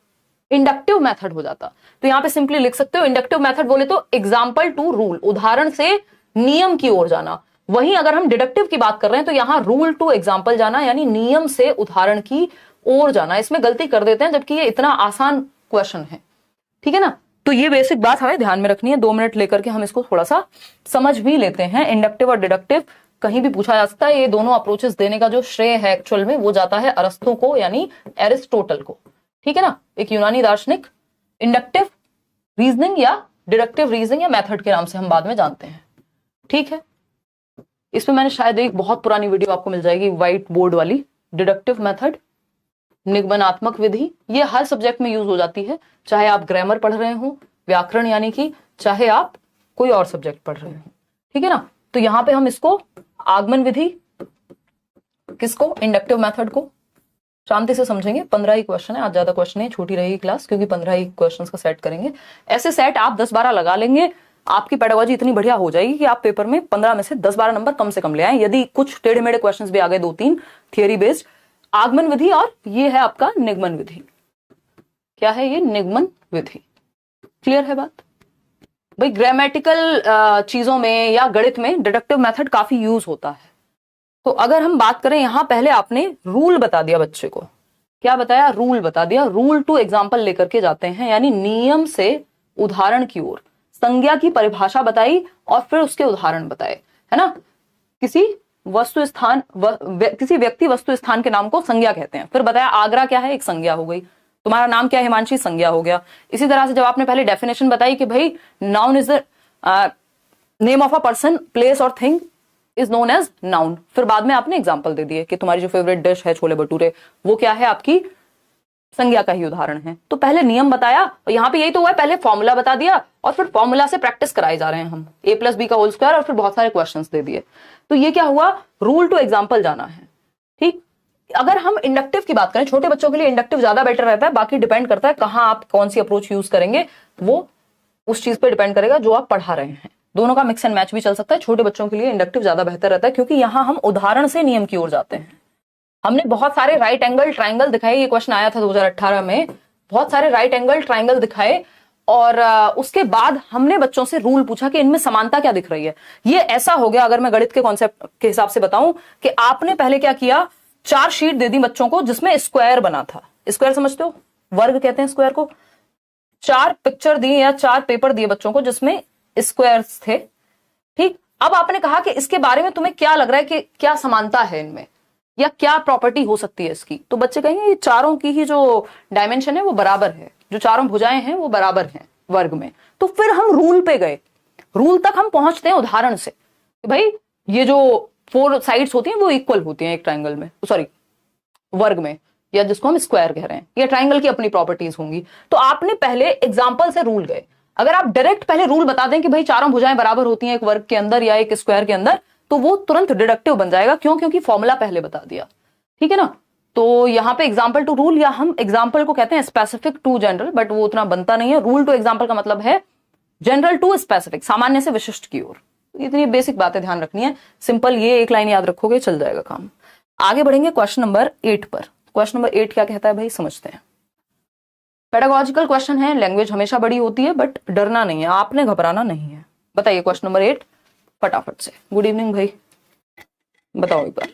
इंडक्टिव मेथड हो जाता। तो यहां पे सिंपली लिख सकते हो इंडक्टिव मेथड बोले तो एग्जाम्पल टू रूल, उदाहरण से नियम की ओर जाना। वहीं अगर हम डिडक्टिव की बात कर रहे हैं तो यहां रूल टू एग्जाम्पल जाना, यानी नियम से उदाहरण की ओर जाना। इसमें गलती कर देते हैं जबकि ये इतना आसान क्वेश्चन है, ठीक है ना। तो ये बेसिक बात हमें ध्यान में रखनी है। 2 मिनट लेकर के हम इसको थोड़ा सा समझ भी लेते हैं। इंडक्टिव और डिडक्टिव कहीं भी पूछा जा सकता है। ये दोनों अप्रोचेस देने का जो श्रेय है एक्चुअल में वो जाता है अरस्तु को, यानी एरिस्टोटल को, ठीक है ना, एक यूनानी दार्शनिक। इंडक्टिव रीजनिंग या डिडक्टिव रीजनिंग या मेथड के नाम से हम बाद में जानते हैं, ठीक है। इसमें मैंने शायद एक बहुत पुरानी वीडियो आपको मिल जाएगी व्हाइट बोर्ड वाली, डिडक्टिव मेथड, निगमनात्मक विधि। ये हर सब्जेक्ट में यूज हो जाती है, चाहे आप ग्रामर पढ़ रहे हो, व्याकरण यानी कि, चाहे आप कोई और सब्जेक्ट पढ़ रहे हो, ठीक है ना। तो यहां पे हम इसको आगमन विधि, किसको, इंडक्टिव मेथड को शांति से समझेंगे। 15 ही क्वेश्चन है आज, ज्यादा क्वेश्चन नहीं, छोटी रहेगी क्लास क्योंकि 15 ही क्वेश्चंस का सेट करेंगे। ऐसे सेट आप 10-12 लगा लेंगे, आपकी पेडागोजी इतनी बढ़िया हो जाएगी कि आप पेपर में 15 में से 10-12 नंबर कम से कम ले आए। यदि कुछ टेढ़े मेढ़े क्वेश्चंस भी आ गए 2-3 थियरी बेस्ड, आगमन विधि और ये है आपका निगमन विधि। क्या है ये, निगमन विधि। क्लियर है बात भाई। ग्रामेटिकल चीजों में या गणित में डिडक्टिव मेथड काफी यूज होता है। तो अगर हम बात करें, यहां पहले आपने रूल बता दिया बच्चे को, क्या बताया, रूल बता दिया। रूल टू एग्जाम्पल लेकर के जाते हैं, यानी नियम से उदाहरण की ओर। संज्ञा की परिभाषा बताई और फिर उसके उदाहरण बताए, है ना। किसी वस्तु स्थान किसी व्यक्ति वस्तु स्थान के नाम को संज्ञा कहते हैं। फिर बताया आगरा क्या है, एक संज्ञा हो गई। तुम्हारा नाम क्या है हिमांशी, संज्ञा हो गया। इसी तरह से जब आपने पहले डेफिनेशन बताई कि भाई noun is the name of a person, place और thing is known as noun, फिर बाद में आपने एग्जाम्पल दे दिए कि तुम्हारी जो फेवरेट डिश है छोले भटूरे, वो क्या है, आपकी संज्ञा का ही उदाहरण है। तो पहले नियम बताया, और यहाँ पे यही तो हुआ है, पहले फॉर्मूला बता दिया और फिर फॉर्मूला से प्रैक्टिस कराए जा रहे हैं हम, a+b का होल स्क्वायर, और फिर बहुत सारे क्वेश्चंस दे दिए। तो ये क्या हुआ, रूल टू एग्जाम्पल जाना है, ठीक। अगर हम इंडक्टिव की बात करें, छोटे बच्चों के लिए इंडक्टिव ज्यादा बेटर रहता है, बाकी डिपेंड करता है कहाँ आप कौन सी अप्रोच यूज करेंगे, वो उस चीज पे डिपेंड करेगा जो आप पढ़ा रहे हैं। दोनों का मिक्स एंड मैच भी चल सकता है। छोटे बच्चों के लिए इंडक्टिव ज्यादा बेहतर रहता है क्योंकि यहाँ हम उदाहरण से नियम की ओर जाते हैं। हमने बहुत सारे राइट एंगल ट्राइंगल दिखाए, ये क्वेश्चन आया था 2018 में, बहुत सारे राइट एंगल ट्राइंगल दिखाए, और उसके बाद हमने बच्चों से रूल पूछा कि इनमें समानता क्या दिख रही है। ये ऐसा हो गया, अगर मैं गणित के कॉन्सेप्ट के हिसाब से बताऊं, कि आपने पहले क्या किया, 4 शीट दे दी बच्चों को जिसमें स्क्वायर बना था। स्क्वायर समझते हो, वर्ग कहते हैं स्क्वायर को। 4 पिक्चर दी या 4 पेपर दिए बच्चों को जिसमें स्क्वायर्स थे, ठीक। अब आपने कहा कि इसके बारे में तुम्हें क्या लग रहा है कि क्या समानता है इनमें, या क्या प्रॉपर्टी हो सकती है इसकी। तो बच्चे कहेंगे ये चारों की ही जो डायमेंशन है वो बराबर है, जो चारों भुजाएं हैं वो बराबर हैं वर्ग में। तो फिर हम रूल पे गए, रूल तक हम पहुंचते हैं उदाहरण से कि भाई ये जो 4 साइड्स होती हैं वो इक्वल होती हैं एक ट्राइंगल में, सॉरी वर्ग में, या जिसको हम स्क्वायर कह रहे हैं, या ट्राइंगल की अपनी प्रॉपर्टीज होंगी। तो आपने पहले एग्जाम्पल से रूल गए। अगर आप डायरेक्ट पहले रूल बता दें कि भाई चारों भुजाएं बराबर होती हैं एक वर्ग के अंदर या एक स्क्वायर के अंदर, तो वो तुरंत डिडक्टिव बन जाएगा। क्यों? क्योंकि फॉर्मूला पहले बता दिया। ठीक है ना। तो यहाँ पे एग्जाम्पल टू रूल, या हम एग्जाम्पल को कहते हैं स्पेसिफिक टू जनरल, बट वो उतना बनता नहीं है। रूल टू एग्जाम्पल का मतलब है जनरल टू स्पेसिफिक, सामान्य से विशिष्ट की ओर। इतनी बेसिक बातें ध्यान रखनी है, सिंपल ये एक लाइन याद रखोगे चल जाएगा काम। आगे बढ़ेंगे क्वेश्चन नंबर 8 पर। क्वेश्चन नंबर 8 क्या कहता है भाई, समझते हैं। पेडागोजिकल क्वेश्चन है, लैंग्वेज हमेशा बड़ी होती है बट डरना नहीं है, आपने घबराना नहीं है। बताइए क्वेश्चन नंबर 8 फटाफट से। गुड इवनिंग भाई, बताओ एक बार।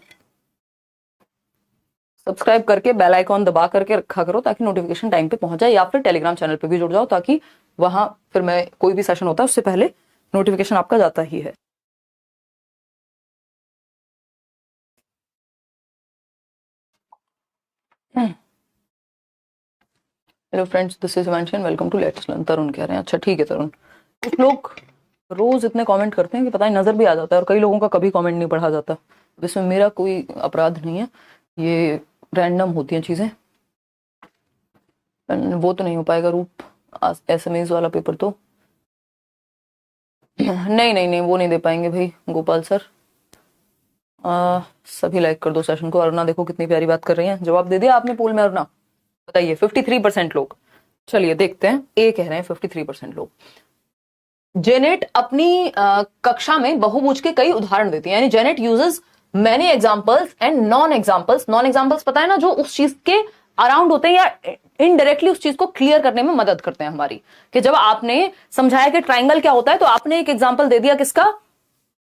सब्सक्राइब करके बेल आइकॉन दबा करके रखा करो ताकि नोटिफिकेशन टाइम पे पहुंच जाए, या फिर टेलीग्राम चैनल पे भी जुड़ जाओ ताकि वहां फिर मैं कोई भी सेशन होता है उससे पहले नोटिफिकेशन आपका जाता ही है। Hello friends, this is Himanshi and welcome to let's learn. Tarun कह रहे हैं, अच्छा ठीक है तरुण। कुछ लोग रोज इतने कमेंट करते हैं कि पता नहीं नजर भी आ जाता है, और कई लोगों का कभी कमेंट नहीं पढ़ा जाता। इसमें मेरा कोई अपराध नहीं है, ये रैंडम होती हैं चीजें। वो तो नहीं हो पाएगा रूप, एसएमएस वाला पेपर तो नहीं नहीं नहीं, वो नहीं दे पाएंगे भाई गोपाल सर। सभी लाइक कर दो सेशन को। अरुणा देखो कितनी प्यारी बात कर रही है, जवाब दे दिया आपने पोल में अरुणा। बताइए 53% लोग। चलिए देखते हैं, ए कह रहे हैं 53% लोग। जेनेट अपनी कक्षा में बहुभुज के कई उदाहरण देती है, यानी Janet uses many examples and non examples. Non examples पता है ना, जो उस चीज के अराउंड होते हैं या इनडायरेक्टली उस चीज को क्लियर करने में मदद करते हैं हमारी। कि जब आपने समझाया कि ट्राइंगल क्या होता है तो आपने एक एग्जांपल दे दिया किसका,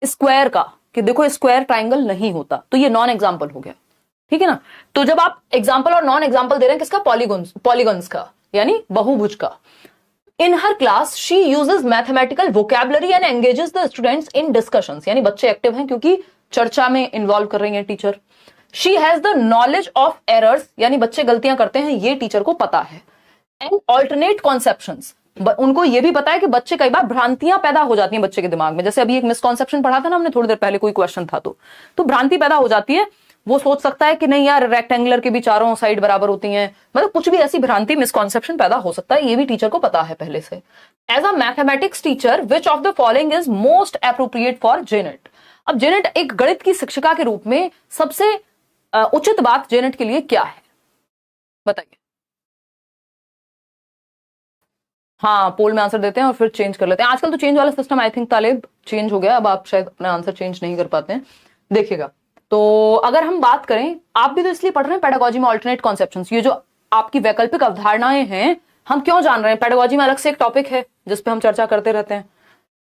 स्क्वायर का, कि देखो स्क्वायर ट्राइंगल नहीं होता, तो ये नॉन एग्जांपल हो गया। ठीक है ना। तो जब आप एग्जांपल और नॉन एग्जांपल दे रहे हैं किसका, पॉलीगन्स का, यानी बहुभुज का। In her class she uses mathematical vocabulary and engages the students in discussions, यानी बच्चे एक्टिव हैं क्योंकि चर्चा में इन्वॉल्व कर रही हैं teacher. She has the knowledge of errors, यानी बच्चे गलतियां करते हैं ये टीचर को पता है। एंड ऑल्टरनेट कॉन्सेप्शंस, उनको ये भी पता है कि बच्चे कई बार भ्रांतियां पैदा हो जाती हैं बच्चे के दिमाग में। जैसे अभी एक मिसकॉन्सेप्शन पढ़ा था ना हमने थोड़ी देर पहले, कोई क्वेश्चन था तो भ्रांति पैदा हो जाती है। वो सोच सकता है कि नहीं यार रेक्टेंगुलर की भी चारों साइड बराबर होती हैं, मतलब कुछ भी ऐसी भ्रांति मिसकॉन्सेप्शन पैदा हो सकता है, ये भी टीचर को पता है पहले से। As a mathematics teacher which of the following is most appropriate for Janet. अब जेनेट एक गणित की शिक्षिका के रूप में सबसे उचित बात जेनेट के लिए क्या है, बताइए। हाँ, पोल में आंसर देते हैं और फिर चेंज कर लेते हैं। आजकल तो चेंज वाला system I think Taleb change हो गया, अब आप शायद अपना आंसर चेंज नहीं कर पाते हैं। देखिएगा, तो अगर हम बात करें, आप भी तो इसलिए पढ़ रहे हैं पेडागोजी में अल्टरनेट कॉन्सेप्शंस, ये जो आपकी वैकल्पिक अवधारणाएं हैं हम क्यों जान रहे हैं। पेडागोजी में अलग से एक टॉपिक है जिसपे हम चर्चा करते रहते हैं।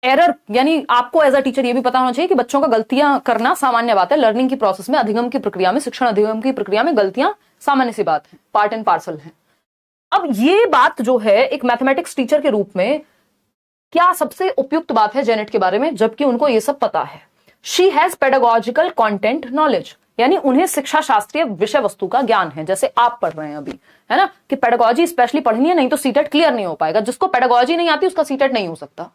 एरर, यानी आपको एज अ टीचर ये भी पता होना चाहिए कि बच्चों का गलतियां करना सामान्य बात है। लर्निंग की प्रोसेस में, अधिगम की प्रक्रिया में, शिक्षण अधिगम की प्रक्रिया में गलतियां सामान्य सी बात है, पार्ट एंड पार्सल है। अब ये बात जो है एक मैथमेटिक्स टीचर के रूप में क्या सबसे उपयुक्त बात है जेनेट के बारे में, जबकि उनको ये सब पता है। She has pedagogical content knowledge, यानी उन्हें शिक्षा शास्त्रीय विषय वस्तु का ज्ञान है, जैसे आप पढ़ रहे हैं अभी, है ना, कि पेडागोजी स्पेशली पढ़नी है, नहीं तो सीटेट क्लियर नहीं हो पाएगा। जिसको पेडागोजी नहीं आती उसका सीटेट नहीं हो सकता,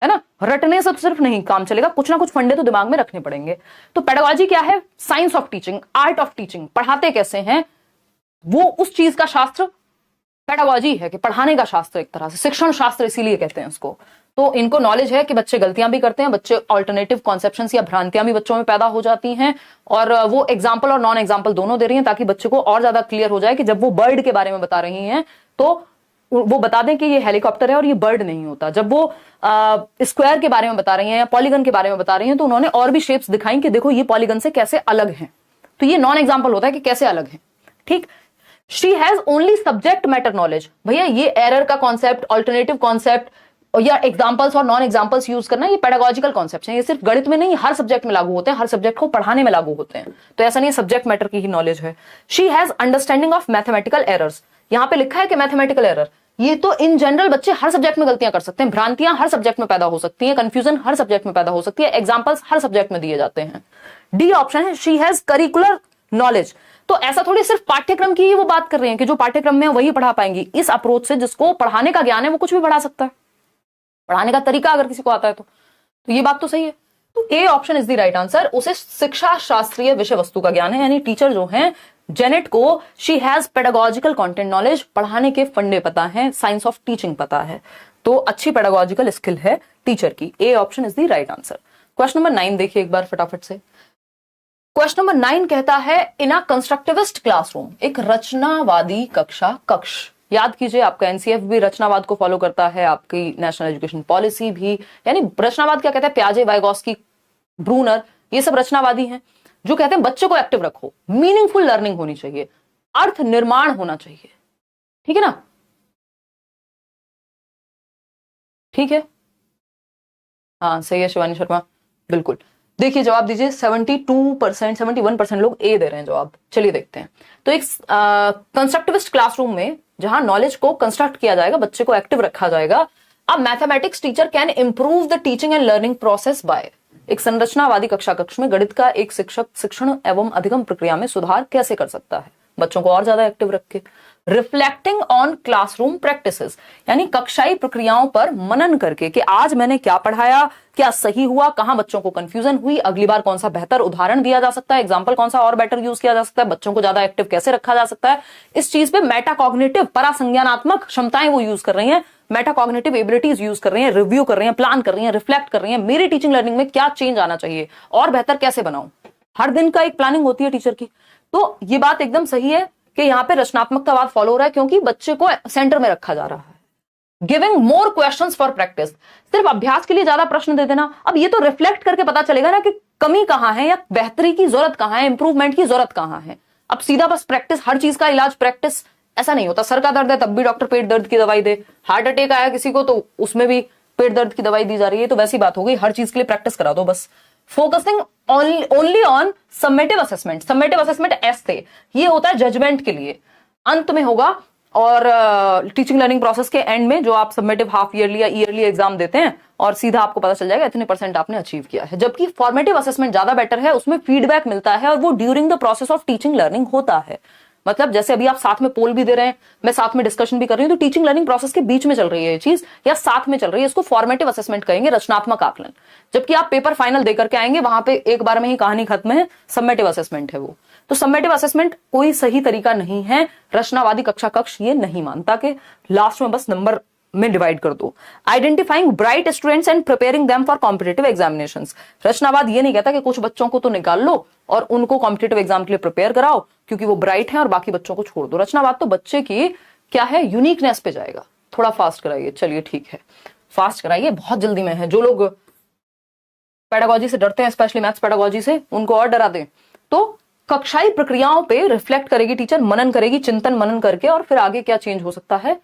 है ना। रटने से तो सिर्फ नहीं काम चलेगा, कुछ ना कुछ फंडे तो दिमाग में रखने पड़ेंगे। तो पेडागोजी क्या है, science of teaching, art of teaching, पढ़ाते कैसे हैं, वो उस चीज का शास्त्र पेडागोजी है, कि पढ़ाने का शास्त्र, एक तरह से शिक्षण शास्त्र इसीलिए कहते हैं इसको। तो इनको नॉलेज है कि बच्चे गलतियां भी करते हैं, बच्चे ऑल्टरनेटिव कॉन्सेप्शंस या भ्रांतियां भी बच्चों में पैदा हो जाती हैं, और वो एग्जाम्पल और नॉन एग्जाम्पल दोनों दे रही हैं ताकि बच्चे को और ज्यादा क्लियर हो जाए कि जब वो बर्ड के बारे में बता रही हैं तो वो बता दें कि ये हेलीकॉप्टर है और ये बर्ड नहीं होता। जब वो स्क्वायर के बारे में बता रही हैं या पॉलीगन के बारे में बता रही हैं तो उन्होंने और भी शेप्स दिखाई कि देखो ये पॉलीगन से कैसे अलग हैं। तो ये नॉन एग्जाम्पल होता है कि कैसे अलग है। ठीक। She has only subject matter knowledge, भैया ये एरर का कॉन्सेप्ट, ऑल्टरनेटिव कॉन्सेप्ट या एग्जांपल्स और नॉन एग्जांपल्स यूज करना, ये पेडागोजिकल कॉन्सेप्ट है। ये सिर्फ गणित में नहीं, हर सब्जेक्ट में लागू होते हैं, हर सब्जेक्ट को पढ़ाने में लागू होते हैं। तो ऐसा नहीं, सब्जेक्ट मैटर की ही नॉलेज है। She has understanding of mathematical errors, यहां पे लिखा है कि मैथमेटिकल एरर, ये तो इन जनरल बच्चे हर सब्जेक्ट में गलतियां कर सकते हैं, भ्रांतियां हर सब्जेक्ट में पैदा हो सकती हैं, कंफ्यूजन हर सब्जेक्ट में पैदा हो सकती है, एग्जांपल्स हर सब्जेक्ट में दिए जाते हैं। डी ऑप्शन है, शी हैज करिकुलर नॉलेज। तो ऐसा थोड़ी सिर्फ पाठ्यक्रम की ही वो बात कर रहे हैं कि जो पाठ्यक्रम में वही पढ़ा पाएंगी। इस अप्रोच से जिसको पढ़ाने का ज्ञान है वो कुछ भी पढ़ा सकता है, पढ़ाने का तरीका अगर किसी को आता है तो ये बात तो सही है। तो A option is the right answer. उसे शिक्षा शास्त्रीय विषय वस्तु का ज्ञान है, यानी टीचर जो है जेनेट को, she has pedagogical content knowledge, पढ़ाने के फंडे पता है, साइंस ऑफ टीचिंग पता है। तो अच्छी पेडागोजिकल स्किल है टीचर की। A option is the right answer. Question number 9 देखिए एक बार फटाफट से। क्वेश्चन नंबर 9 कहता है इन अ कंस्ट्रक्टिविस्ट क्लासरूम, एक रचनावादी कक्ष। याद कीजिए आपका एनसीएफ भी रचनावाद को फॉलो करता है, आपकी नेशनल एजुकेशन पॉलिसी भी, यानी रचनावाद क्या कहता है, प्याजे, वाइगॉस्की, ब्रूनर, ये सब रचनावादी हैं जो कहते हैं बच्चे को एक्टिव रखो, मीनिंगफुल लर्निंग होनी चाहिए, अर्थ निर्माण होना चाहिए। ठीक है ना, ठीक है, हाँ सही है शिवानी शर्मा, बिल्कुल। देखिए जवाब दीजिए, 72%, 71% लोग ए दे रहे हैं जवाब। चलिए देखते हैं। तो एक कंस्ट्रक्टिविस्ट क्लासरूम में जहां नॉलेज को कंस्ट्रक्ट किया जाएगा, बच्चे को एक्टिव रखा जाएगा, अब mathematics teacher can improve the teaching and learning process by, एक संरचनावादी कक्ष में गणित का एक शिक्षक शिक्षण एवं अधिगम प्रक्रिया में सुधार कैसे कर सकता है, बच्चों को और ज्यादा एक्टिव रख के। रिफ्लेक्टिंग ऑन क्लासरूम प्रैक्टिसेस, यानी कक्षाई प्रक्रियाओं पर मनन करके कि आज मैंने क्या पढ़ाया, क्या सही हुआ, कहां बच्चों को कंफ्यूजन हुई, अगली बार कौन सा बेहतर उदाहरण दिया जा सकता है, एग्जाम्पल कौन सा और बेटर यूज किया जा सकता है, बच्चों को ज्यादा एक्टिव कैसे रखा जा सकता है, इस चीज पे मेटाकॉग्निटिव परासंज्ञानात्मक क्षमताएं वो यूज कर रही हैं, मेटाकॉग्निटिव एबिलिटीज यूज कर रही हैं, रिव्यू कर रही हैं, प्लान कर रही हैं, रिफ्लेक्ट कर रही हैं, मेरी टीचिंग लर्निंग में क्या चेंज आना चाहिए और बेहतर कैसे बनाऊं। हर दिन का एक प्लानिंग होती है टीचर की। तो ये बात एकदम सही है कि यहाँ पे रचनात्मकतावाद फॉलो हो रहा है क्योंकि बच्चे को सेंटर में रखा जा रहा है। Giving more questions for practice, सिर्फ अभ्यास के लिए ज्यादा प्रश्न दे देना, अब ये तो रिफ्लेक्ट करके पता चलेगा ना कि कमी कहां है या बेहतरी की जरूरत कहां है, इंप्रूवमेंट की जरूरत कहां है। अब सीधा बस प्रैक्टिस, हर चीज का इलाज प्रैक्टिस, ऐसा नहीं होता। सर का दर्द है तब भी डॉक्टर पेट दर्द की दवाई दे, हार्ट अटैक आया किसी को तो उसमें भी पेट दर्द की दवाई दी जा रही है, तो वैसी बात हो गई, हर चीज के लिए प्रैक्टिस करा दो बस। Focusing only on summative assessment, summative assessment ऐसे ये होता है जजमेंट के लिए, अंत में होगा, और टीचिंग लर्निंग प्रोसेस के एंड में जो आप सबमिटिव हाफ ईयरली या ईयरली एग्जाम देते हैं और सीधा आपको पता चल जाएगा इतने % आपने अचीव किया है। जबकि फॉर्मेटिव असेसमेंट ज्यादा बेटर है, उसमें फीडबैक मिलता है और वो during the process of teaching learning होता है। मतलब जैसे अभी आप साथ में पोल भी दे रहे हैं, मैं साथ में डिस्कशन भी कर रही हूं, तो टीचिंग लर्निंग प्रोसेस के बीच में चल रही है ये चीज या साथ में चल रही है, इसको फॉर्मेटिव असेसमेंट कहेंगे, रचनात्मक आकलन। जबकि आप पेपर फाइनल देकर के आएंगे, वहां पे एक बार में ही कहानी खत्म है, समेटिव असेसमेंट है वो। तो समेटिव असेसमेंट कोई सही तरीका नहीं है, रचनावादी कक्ष ये नहीं मानता कि लास्ट में बस नंबर में डिवाइड कर दो। Identifying bright students and preparing them for competitive examinations, रचनावाद ये नहीं कहता कि कुछ बच्चों को तो निकाल लो और उनको कॉम्पिटिटिव एग्जाम के लिए प्रिपेयर कराओ क्योंकि वो ब्राइट हैं और बाकी बच्चों को छोड़ दो। रचनावाद तो बच्चे की क्या है, यूनिकनेस पे जाएगा। थोड़ा फास्ट कराइए, चलिए ठीक है फास्ट कराइए, बहुत जल्दी में है। जो लोग पेडागोजी से डरते हैं, स्पेशली मैथ्स पेडागोजी से, उनको और डरा दें। तो कक्षाई प्रक्रियाओं पे रिफ्लेक्ट करेगी टीचर, मनन करेगी, चिंतन मनन करके, और फिर आगे क्या चेंज हो सकता है।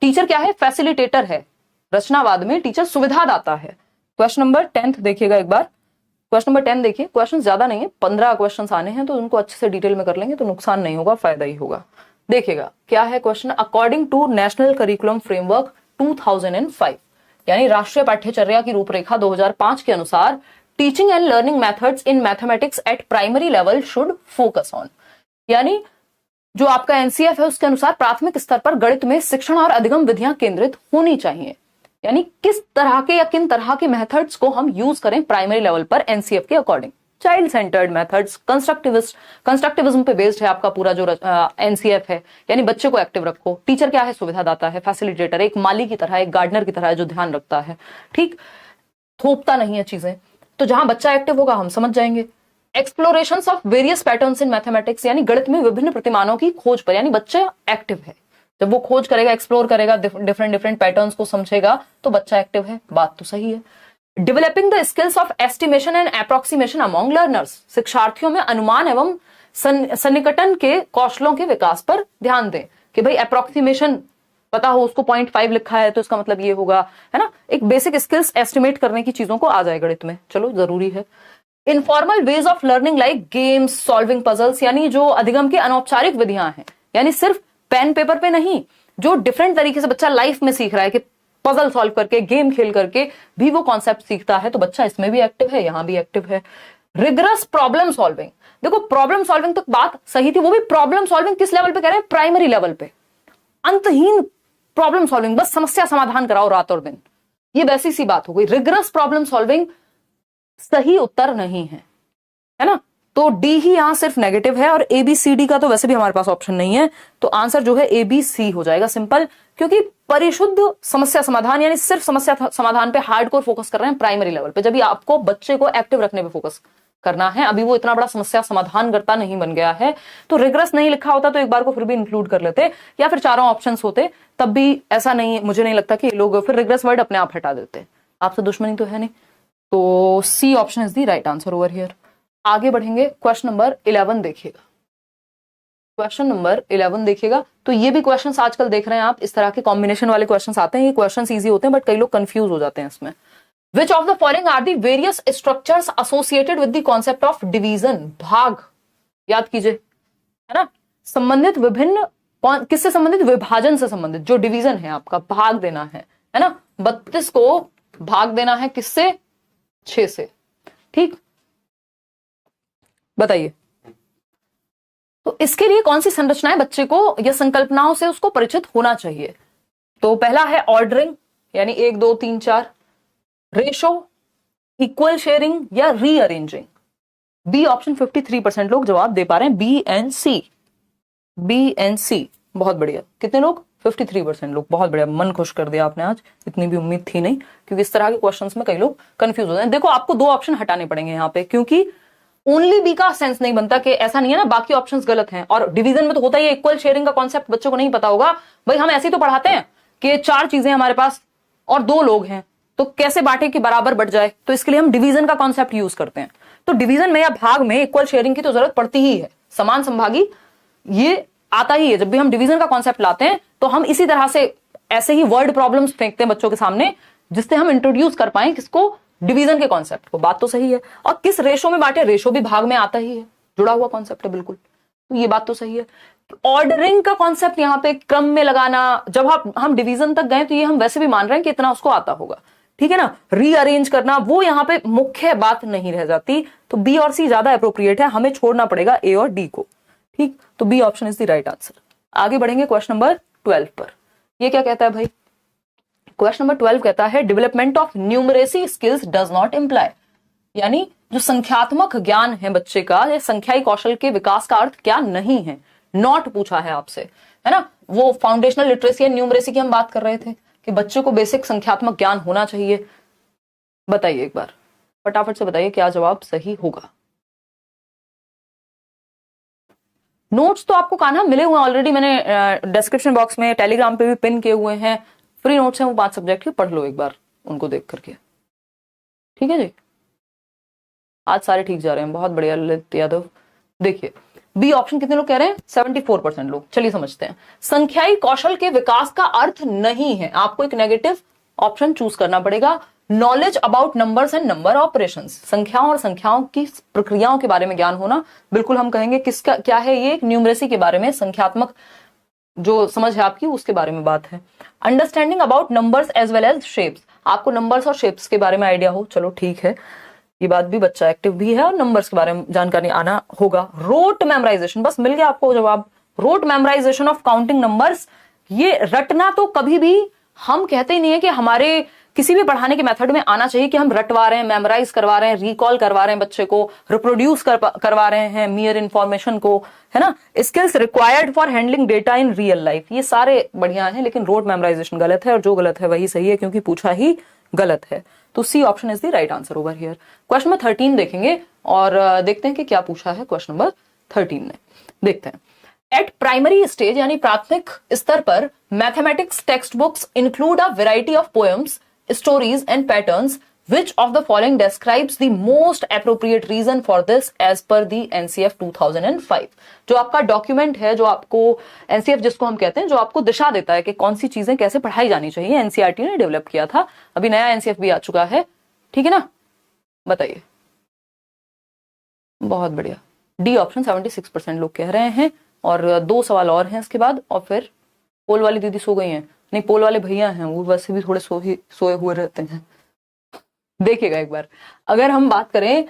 टीचर क्या है, फैसिलिटेटर है। रचनावाद में टीचर सुविधादाता है। क्वेश्चन नंबर 10 देखिएगा एक बार। क्वेश्चन नंबर 10 देखिए, क्वेश्चन ज्यादा नहीं है, 15 क्वेश्चन आने हैं, तो उनको अच्छे से डिटेल में कर लेंगे तो नुकसान नहीं होगा, फायदा ही होगा। देखिएगा क्या है question. According to national curriculum framework 2005, यानी राष्ट्रीय पाठ्यचर्या की रूपरेखा 2005 के अनुसार, teaching and learning methods in mathematics at primary level should focus on, यानी जो आपका एनसीएफ है उसके अनुसार प्राथमिक स्तर पर गणित में शिक्षण और अधिगम विधियां केंद्रित होनी चाहिए। यानी किस तरह के या किन तरह के मेथड्स को हम यूज करें प्राइमरी लेवल पर एनसीएफ के according. Child centred methods, constructivism पे बेस्ड है आपका पूरा जो एनसीएफ है, यानी बच्चे को एक्टिव रखो। टीचर क्या है, सुविधादाता है, फैसिलिटेटर, एक माली की तरह, एक गार्डनर की तरह जो ध्यान रखता है, ठीक, थोपता नहीं है चीजें। तो जहां बच्चा एक्टिव होगा हम समझ जाएंगे। Explorations of various patterns in mathematics, यानी गणित में विभिन्न प्रतिमानों की खोज पर, यानी बच्चा एक्टिव है। जब वो खोज करेगा, एक्सप्लोर करेगा, डिफरेंट पैटर्न्स को समझेगा, तो बच्चा एक्टिव है, बात तो सही है। Developing the skills of estimation and approximation among learners, शिक्षार्थियों में अनुमान एवं सन्निकटन के कौशलों के विकास पर ध्यान दें कि भाई अप्रोक्सीमेशन पता हो, उसको 0.5 लिखा है तो इसका मतलब ये होगा, है ना। एक बेसिक स्किल्स एस्टिमेट करने की चीजों को आ जाए गणित में, चलो जरूरी है। Informal ways of learning like games, solving puzzles, यानी जो अधिगम की अनौपचारिक विधियां हैं, यानी सिर्फ पेन पेपर पे नहीं, जो डिफरेंट तरीके से बच्चा लाइफ में सीख रहा है कि पजल सॉल्व करके, गेम खेल करके भी वो कॉन्सेप्ट सीखता है, तो बच्चा इसमें भी एक्टिव है, यहां भी एक्टिव है। रिगरस प्रॉब्लम सॉल्विंग, देखो प्रॉब्लम सॉल्विंग तक बात सही थी, वो भी प्रॉब्लम सॉल्विंग किस लेवल पे कह रहे हैं, प्राइमरी लेवल पे। अंतहीन प्रॉब्लम सॉल्विंग, बस समस्या समाधान कराओ रात और दिन, ये वैसी सी बात हो गई। रिगरस प्रॉब्लम सॉल्विंग सही उत्तर नहीं है, है ना। तो डी ही यहां सिर्फ नेगेटिव है और ए बी सी डी का तो वैसे भी हमारे पास ऑप्शन नहीं है, तो आंसर जो है ए बी सी हो जाएगा, सिंपल। क्योंकि परिशुद्ध समस्या समाधान यानी सिर्फ समस्या समाधान पे हार्डकोर फोकस कर रहे हैं प्राइमरी लेवल पे, जब भी आपको बच्चे को एक्टिव रखने पे फोकस करना है, अभी वो इतना बड़ा समस्या समाधान करता नहीं बन गया है, तो रिग्रेस नहीं लिखा होता तो एक बार को फिर भी इंक्लूड कर लेते, या फिर चारों ऑप्शंस होते, तब भी ऐसा नहीं, मुझे नहीं लगता कि ये लोग फिर रिग्रेस वर्ड अपने आप हटा देते। आपसे दुश्मनी तो है नहीं, तो C option is the right answer over here. आगे बढ़ेंगे, क्वेश्चन नंबर 11 देखिएगा। क्वेश्चन नंबर 11 देखिएगा, तो ये भी क्वेश्चंस आजकल देख रहे हैं आप, इस तरह के कॉम्बिनेशन वाले क्वेश्चंस आते हैं। ये क्वेश्चंस इजी होते हैं बट कई लोग कंफ्यूज हो जाते हैं इसमें। Which of the following are the various structures associated with the concept of division? भाग याद कीजिए, है ना, संबंधित विभिन्न, किससे संबंधित, विभाजन से संबंधित। जो डिवीजन है आपका, भाग देना है ना, 32 को भाग देना है किससे, 6 से, ठीक। बताइए, तो इसके लिए कौन सी संरचनाएं बच्चे को या संकल्पनाओं से उसको परिचित होना चाहिए। तो पहला है ऑर्डरिंग, यानी 1 2 3 4, रेशो, इक्वल शेयरिंग या रीअरेंजिंग। बी ऑप्शन 53% लोग जवाब दे पा रहे हैं, B and C, B and C. बहुत बढ़िया, कितने लोग, 53% लोग, बहुत बढ़िया, मन खुश कर दिया आपने आज, इतनी भी उम्मीद थी नहीं, क्योंकि इस तरह के क्वेश्चंस में कई लोग कंफ्यूज हो जाते हैं। देखो आपको 2 ऑप्शन हटाने पड़ेंगे यहाँ पे, क्योंकि ओनली बी का सेंस नहीं बनता कि ऐसा नहीं है ना बाकी ऑप्शंस गलत हैं, और डिवीजन में तो होता ही है। इक्वल शेयरिंग का कॉन्सेप्ट बच्चों को नहीं पता होगा, भाई हम ऐसे ही तो पढ़ाते हैं कि 4 चीजें हमारे पास और 2 लोग हैं, तो कैसे बांटे कि बराबर बढ़ जाए, तो इसके लिए हम डिवीजन का कॉन्सेप्ट यूज करते हैं। तो डिवीजन में या भाग में इक्वल शेयरिंग की तो जरूरत पड़ती ही है, समान संभागी ये आता ही है। जब भी हम डिवीजन का कॉन्सेप्ट लाते हैं तो हम इसी तरह से ऐसे ही वर्ड प्रॉब्लम्स फेंकते हैं बच्चों के सामने, जिससे हम इंट्रोड्यूस कर पाए किसको, डिवीजन के कॉन्सेप्ट को। बात तो सही है, और किस रेशो में बांटे, रेशो भी भाग में आता ही है, जुड़ा हुआ कॉन्सेप्ट है बिल्कुल, तो ये बात तो सही है। ऑर्डरिंग का कॉन्सेप्ट यहाँ पे क्रम में लगाना, जब हम डिवीजन तक गए तो ये हम वैसे भी मान रहे हैं कि इतना उसको आता होगा, ठीक है ना। रीअरेंज करना वो यहाँ पे मुख्य बात नहीं रह जाती, तो बी और सी ज्यादा अप्रोप्रिएट है, हमें छोड़ना पड़ेगा ए और डी को, ठीक। तो B option is the right answer. आगे बढ़ेंगे क्वेश्चन नंबर 12 पर। ये क्या कहता है भाई, क्वेश्चन नंबर 12 कहता है development of numeracy skills does not imply, यानी जो संख्यात्मक ज्ञान है बच्चे का, या संख्याई कौशल के विकास का अर्थ क्या नहीं है। नॉट पूछा है आपसे, है ना, वो फाउंडेशनल लिटरेसी एंड न्यूमरेसी की हम बात कर रहे थे कि बच्चों को बेसिक संख्यात्मक ज्ञान होना चाहिए। बताइए एक बार फटाफट से बताइए क्या जवाब सही होगा। नोट्स तो आपको कान्हा मिले हुए हैं ऑलरेडी, मैंने डिस्क्रिप्शन बॉक्स में टेलीग्राम पे भी पिन किए हुए हैं, फ्री नोट्स हैं वो 5 सब्जेक्ट के, पढ़ लो एक बार उनको देख करके, ठीक है जी। आज सारे ठीक जा रहे हैं, बहुत बढ़िया ललित यादव। देखिए बी ऑप्शन कितने लोग कह रहे हैं, 74% लोग। चलिए समझते हैं, संख्याई कौशल के विकास का अर्थ नहीं है, आपको एक नेगेटिव ऑप्शन चूज करना पड़ेगा। Knowledge about numbers and number operations, संख्याओं और संख्याओं की प्रक्रियाओं के बारे में ज्ञान होना, बिल्कुल हम कहेंगे किसका क्या है, ये एक न्यूमरेसी के बारे में, संख्यात्मक जो समझ है आपकी उसके बारे में बात है। Understanding about numbers as well as shapes, आपको नंबर्स और शेप्स के बारे में आइडिया हो, चलो ठीक है, ये बात भी, बच्चा एक्टिव भी है और नंबर्स के बारे में जानकारी आना होगा। रोट मेमोराइजेशन, बस मिल गया आपको जवाब, rote memorization of counting numbers. ये रटना तो कभी भी हम कहते ही नहीं है कि हमारे किसी भी पढ़ाने के मेथड में आना चाहिए कि हम रटवा रहे हैं, मेमोराइज करवा रहे हैं, रिकॉल करवा रहे हैं बच्चे को, रिप्रोड्यूस करवा रहे हैं मियर इंफॉर्मेशन को, है ना। Skills required for handling data in real life, ये सारे बढ़िया हैं, लेकिन रोट मेमोराइजेशन गलत है, और जो गलत है वही सही है क्योंकि पूछा ही गलत है। तो C option is the right answer over here. Question number 13 देखेंगे और देखते हैं कि क्या पूछा है क्वेश्चन नंबर 13 ने। देखते हैं, एट प्राइमरी स्टेज यानी प्राथमिक स्तर पर mathematics text books include a variety of poems, stories and patterns, which of the following describes the most appropriate reason for this as per the NCF 2005। जो आपका document है, जो आपको NCF जिसको हम कहते हैं, जो आपको दिशा देता है कि कौन सी चीजें कैसे पढ़ाई जानी चाहिए, NCERT ने डेवलप किया था, अभी नया NCF भी आ चुका है, ठीक है ना। बताइए, बहुत बढ़िया, डी ऑप्शन 76% लोग कह रहे हैं, और 2 सवाल और हैं इसके बाद, और फिर पोल वाली दीदी सो गई हैं, नहीं पोल वाले भैया हैं वो वैसे भी थोड़े सोए हुए रहते हैं। देखिएगा एक बार, अगर हम बात करें,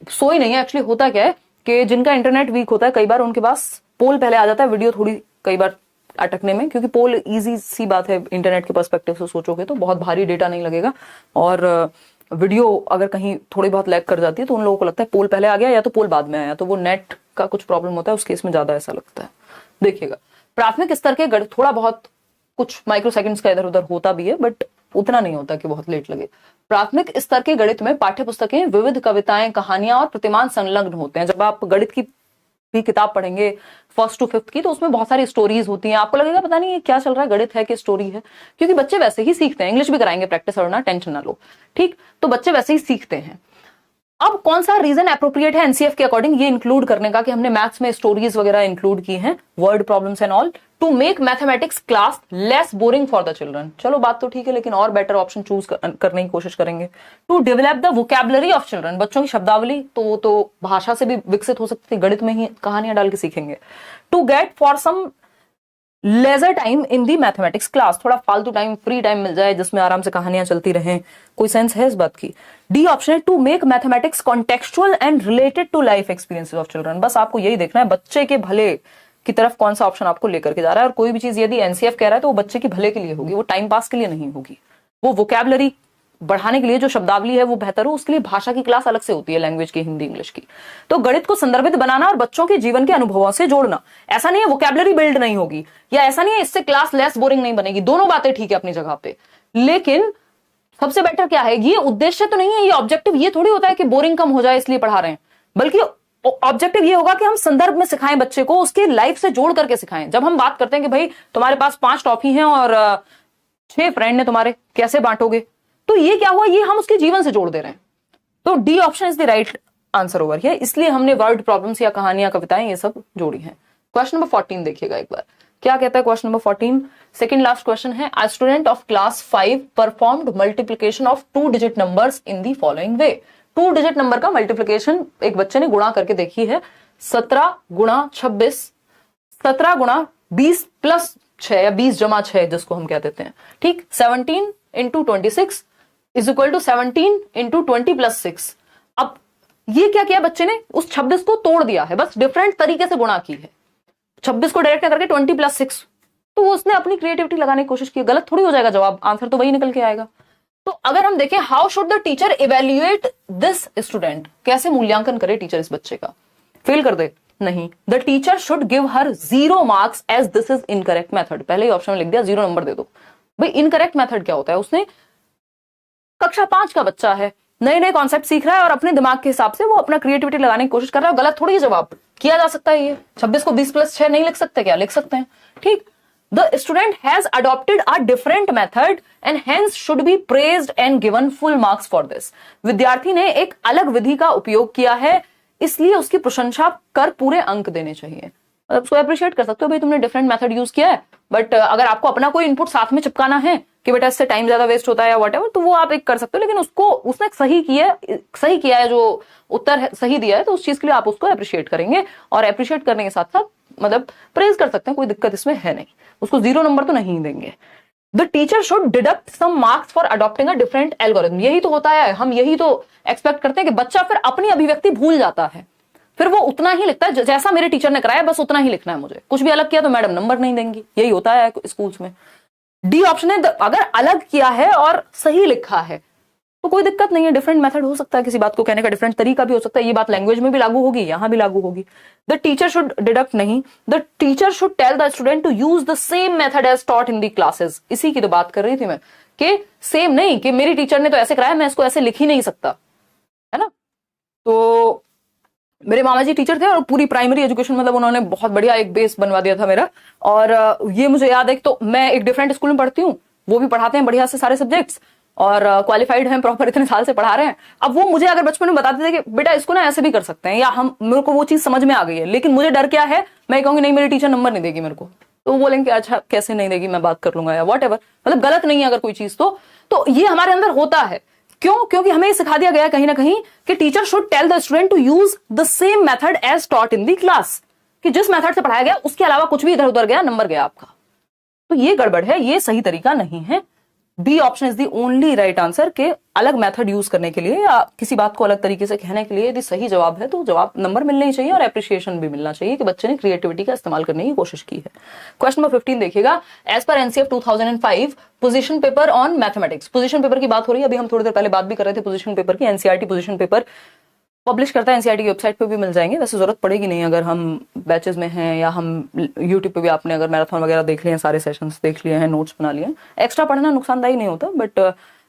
सोई नहीं है एक्चुअली, होता क्या है कि जिनका इंटरनेट वीक होता है कई बार उनके पास पोल पहले आ जाता है, वीडियो थोड़ी कई बार अटकने में, क्योंकि पोल इजी सी बात है इंटरनेट के पर्सपेक्टिव से सोचोगे तो बहुत भारी डेटा नहीं लगेगा, और वीडियो अगर कहीं थोड़ी बहुत लैग कर जाती है तो उन लोगों को लगता है पोल पहले आ गया या तो पोल बाद में आया, तो वो नेट का कुछ प्रॉब्लम होता है, उस केस में ज्यादा ऐसा लगता है। देखिएगा, प्राथमिक स्तर के गणित थोड़ा बहुत कुछ माइक्रो सेकंड्स का इधर उधर होता भी है, बट उतना नहीं होता कि बहुत लेट लगे। प्राथमिक स्तर के गणित में पाठ्य पुस्तकें, विविध कविताएं, कहानियां और प्रतिमान संलग्न होते हैं। जब आप गणित की भी किताब पढ़ेंगे 1st to 5th की, तो उसमें बहुत सारी स्टोरीज होती हैं। आपको लगेगा पता नहीं ये क्या चल रहा है, गणित है कि स्टोरी है, क्योंकि बच्चे वैसे ही सीखते हैं। इंग्लिश भी कराएंगे प्रैक्टिस और ना, टेंशन ना लो, ठीक। तो बच्चे वैसे ही सीखते हैं। अब कौन सा रीजन एप्रोप्रिएट है एनसीएफ के अकॉर्डिंग ये इंक्लूड करने का कि हमने मैथ्स में स्टोरीज वगैरह इंक्लूड की हैं, word problems and all, to make mathematics class less boring for the children. चलो बात तो ठीक है, लेकिन और बेटर ऑप्शन चूज करने की कोशिश करेंगे। To develop the vocabulary of children, बच्चों की शब्दावली तो भाषा से भी विकसित हो सकती है, गणित में ही कहानियां डाल के सीखेंगे। To get for some leisure time in the mathematics class, थोड़ा फालतू टाइम, फ्री टाइम मिल जाए जिसमें आराम से कहानियां चलती रहें। कोई सेंस है इस बात की? डी ऑप्शन है to make mathematics contextual and related to life experiences of children. बस आपको यही देखना है बच्चे के भले की तरफ कौन सा ऑप्शन आपको लेकर के जा रहा है। और कोई भी चीज यदि एनसीएफ कह रहा है तो वो बच्चे के भले के लिए होगी, वो टाइम पास के लिए नहीं होगी। वो वोकैबुलरी बढ़ाने के लिए जो शब्दावली है वो बेहतर हो, उसके लिए भाषा की क्लास अलग से होती है, लैंग्वेज की, हिंदी इंग्लिश की। तो गणित को संदर्भित बनाना और बच्चों के जीवन के अनुभवों से जोड़ना, ऐसा नहीं है वोकैबुलरी बिल्ड नहीं होगी, या ऐसा नहीं है इससे क्लास लेस बोरिंग नहीं बनेगी, दोनों बातें ठीक है अपनी जगह पे। लेकिन सबसे बेटर क्या है, ये उद्देश्य तो नहीं है, ये ऑब्जेक्टिव ये थोड़ी होता है कि बोरिंग कम हो जाए इसलिए पढ़ा रहे हैं, बल्कि ऑब्जेक्टिव ये होगा कि हम संदर्भ में सिखाएं बच्चे को, उसके लाइफ से जोड़ करके सिखाएं। जब हम बात करते हैं कि भाई तुम्हारे पास 5 टॉफी हैं और 6 फ्रेंड ने तुम्हारे, कैसे बांटोगे, तो ये क्या हुआ, ये हम उसके जीवन से जोड़ दे रहे हैं। तो D option is the right answer over here, इसलिए हमने वर्ड प्रॉब्लम्स या कहानियां, कविताएं ये सब जोड़ी हैं। क्वेश्चन नंबर 14 देखिएगा एक बार, क्या कहता है question number 14, second last question है। A student of class 5 performed multiplication of 2 digit numbers in the following way. 2 digit number का मल्टीप्लिकेशन एक बच्चे ने गुणा करके देखी है, 17 गुणा 26, 17 गुणा 20 प्लस 6 या 20 जमा 6 जिसको हम कह देते हैं, ठीक। 17 into 26 is equal to 17 into 20 plus 6। अब ये क्या किया बच्चे ने, उस 26 को तोड़ दिया है, बस डिफरेंट तरीके से गुणा की है। 26 को डायरेक्ट करके 20 प्लस 6, तो वो उसने अपनी क्रिएटिविटी लगाने की कोशिश की। गलत थोड़ी हो जाएगा जवाब, आंसर तो वही निकल के आएगा। तो अगर हम देखें how should the teacher evaluate this student, कैसे मूल्यांकन करे टीचर इस बच्चे का, फेल कर दे? नहीं, the teacher should give her 0 marks as this is incorrect method. पहले ही ऑप्शन में लिख दिया 0 नंबर दे दो। भाई इनकरेक्ट मेथड क्या होता है, उसने कक्षा 5 का बच्चा है, नए नए कॉन्सेप्ट सीख रहा है और अपने दिमाग के हिसाब से वो अपना क्रिएटिविटी लगाने की कोशिश कर रहा है। गलत थोड़ी जवाब किया जा सकता है ये, 26 को 20 प्लस 6 नहीं लिख सकते क्या, लिख सकते हैं, ठीक। The student has adopted a different method and hence should be praised and given full marks for this. विद्यार्थी ने एक अलग विधि का उपयोग किया है, इसलिए उसकी प्रशंसा कर पूरे अंक देने चाहिए। मतलब उसको अप्रिशिएट कर सकते हो, भाई तुमने डिफरेंट मेथड यूज किया है, बट अगर आपको अपना कोई इनपुट साथ में चिपकाना है कि बेटा इससे टाइम ज्यादा वेस्ट होता है या व्हाटएवर, तो वो आप एक कर सकते हो। लेकिन उसको उसने सही किया है, जो उत्तर है, सही दिया है, तो उस चीज के लिए आप उसको अप्रिशिएट करेंगे और अप्रिशिएट करने के साथ साथ मतलब प्रेज कर सकते हैं, कोई दिक्कत इसमें है नहीं। उसको 0 नंबर तो नहीं देंगे। The teacher should deduct some marks for adopting a different algorithm. यही तो होता है, हम यही तो एक्सपेक्ट करते हैं कि बच्चा फिर अपनी अभिव्यक्ति भूल जाता है, फिर वो उतना ही लिखता है जैसा मेरे टीचर ने कराया, बस उतना ही लिखना है मुझे, कुछ भी अलग किया तो मैडम नंबर नहीं देंगी। यही होता है स्कूल्स में। डी ऑप्शन है, अगर अलग किया है और सही लिखा है तो कोई दिक्कत नहीं है, डिफरेंट मेथड हो सकता है, किसी बात को कहने का डिफरेंट तरीका भी हो सकता है। ये बात लैंग्वेज में भी लागू होगी, यहां भी लागू होगी। द टीचर शुड डिडक्ट नहीं, the teacher should tell the student to use the same method as taught in the classes. इसी की तो बात कर रही थी मैं, कि सेम नहीं कि मेरी टीचर ने तो ऐसे कराया, मैं इसको ऐसे लिख ही नहीं सकता, है ना। तो मेरे मामा जी टीचर थे और पूरी प्राइमरी एजुकेशन मतलब उन्होंने बहुत बढ़िया एक बेस बनवा दिया था मेरा। और ये मुझे याद है कि तो मैं एक डिफरेंट स्कूल में पढ़ती हूँ, वो भी पढ़ाते हैं बढ़िया से सारे सब्जेक्ट्स और क्वालिफाइड हैं, प्रॉपर इतने साल से पढ़ा रहे हैं। अब वो मुझे अगर बचपन में बताते थे कि बेटा इसको ना ऐसे भी कर सकते हैं, या हम, मेरे को वो चीज समझ में आ गई है, लेकिन मुझे डर क्या है, मैं कहूंगी नहीं मेरी टीचर नंबर नहीं देगी मेरे को, तो वो बोलेंगे अच्छा कैसे नहीं देगी, मैं बात कर लूंगा या व्हाटएवर। मतलब गलत नहीं है अगर कोई चीज, तो ये हमारे अंदर होता है। क्यों? क्योंकि हमें सिखा दिया गया कहीं ना कहीं कि teacher should tell the student to use the same method as taught in the class, कि जिस मेथड से पढ़ाया गया उसके अलावा कुछ भी इधर उधर गया, नंबर गया आपका। तो ये गड़बड़ है, ये सही तरीका नहीं है। B option is the only right answer के अलग मेथड यूज करने के लिए या किसी बात को अलग तरीके से कहने के लिए यदि सही जवाब है तो जवाब नंबर मिलने ही चाहिए और एप्रिसिएशन भी मिलना चाहिए कि बच्चे ने क्रिएटिविटी का इस्तेमाल करने की कोशिश की है। क्वेश्चन नंबर 15 देखिएगा, as per NCF 2005 position paper on mathematics. Position paper की बात हो रही है, अभी हम थोड़ी देर पहले बात भी कर रहे थे पोजीशन पेपर की। एनसीईआरटी पोजीशन पेपर पब्लिश करता है, एनसीईआरटी की वेबसाइट पे भी मिल जाएंगे, वैसे जरूरत पड़ेगी नहीं अगर हम बैचेस में हैं या हम यूट्यूब पे भी आपने अगर मैराथन वगैरह देख लिए हैं, सारे सेशंस देख लिए हैं, नोट्स बना लिए हैं। एक्स्ट्रा पढ़ना नुकसानदायी नहीं होता, बट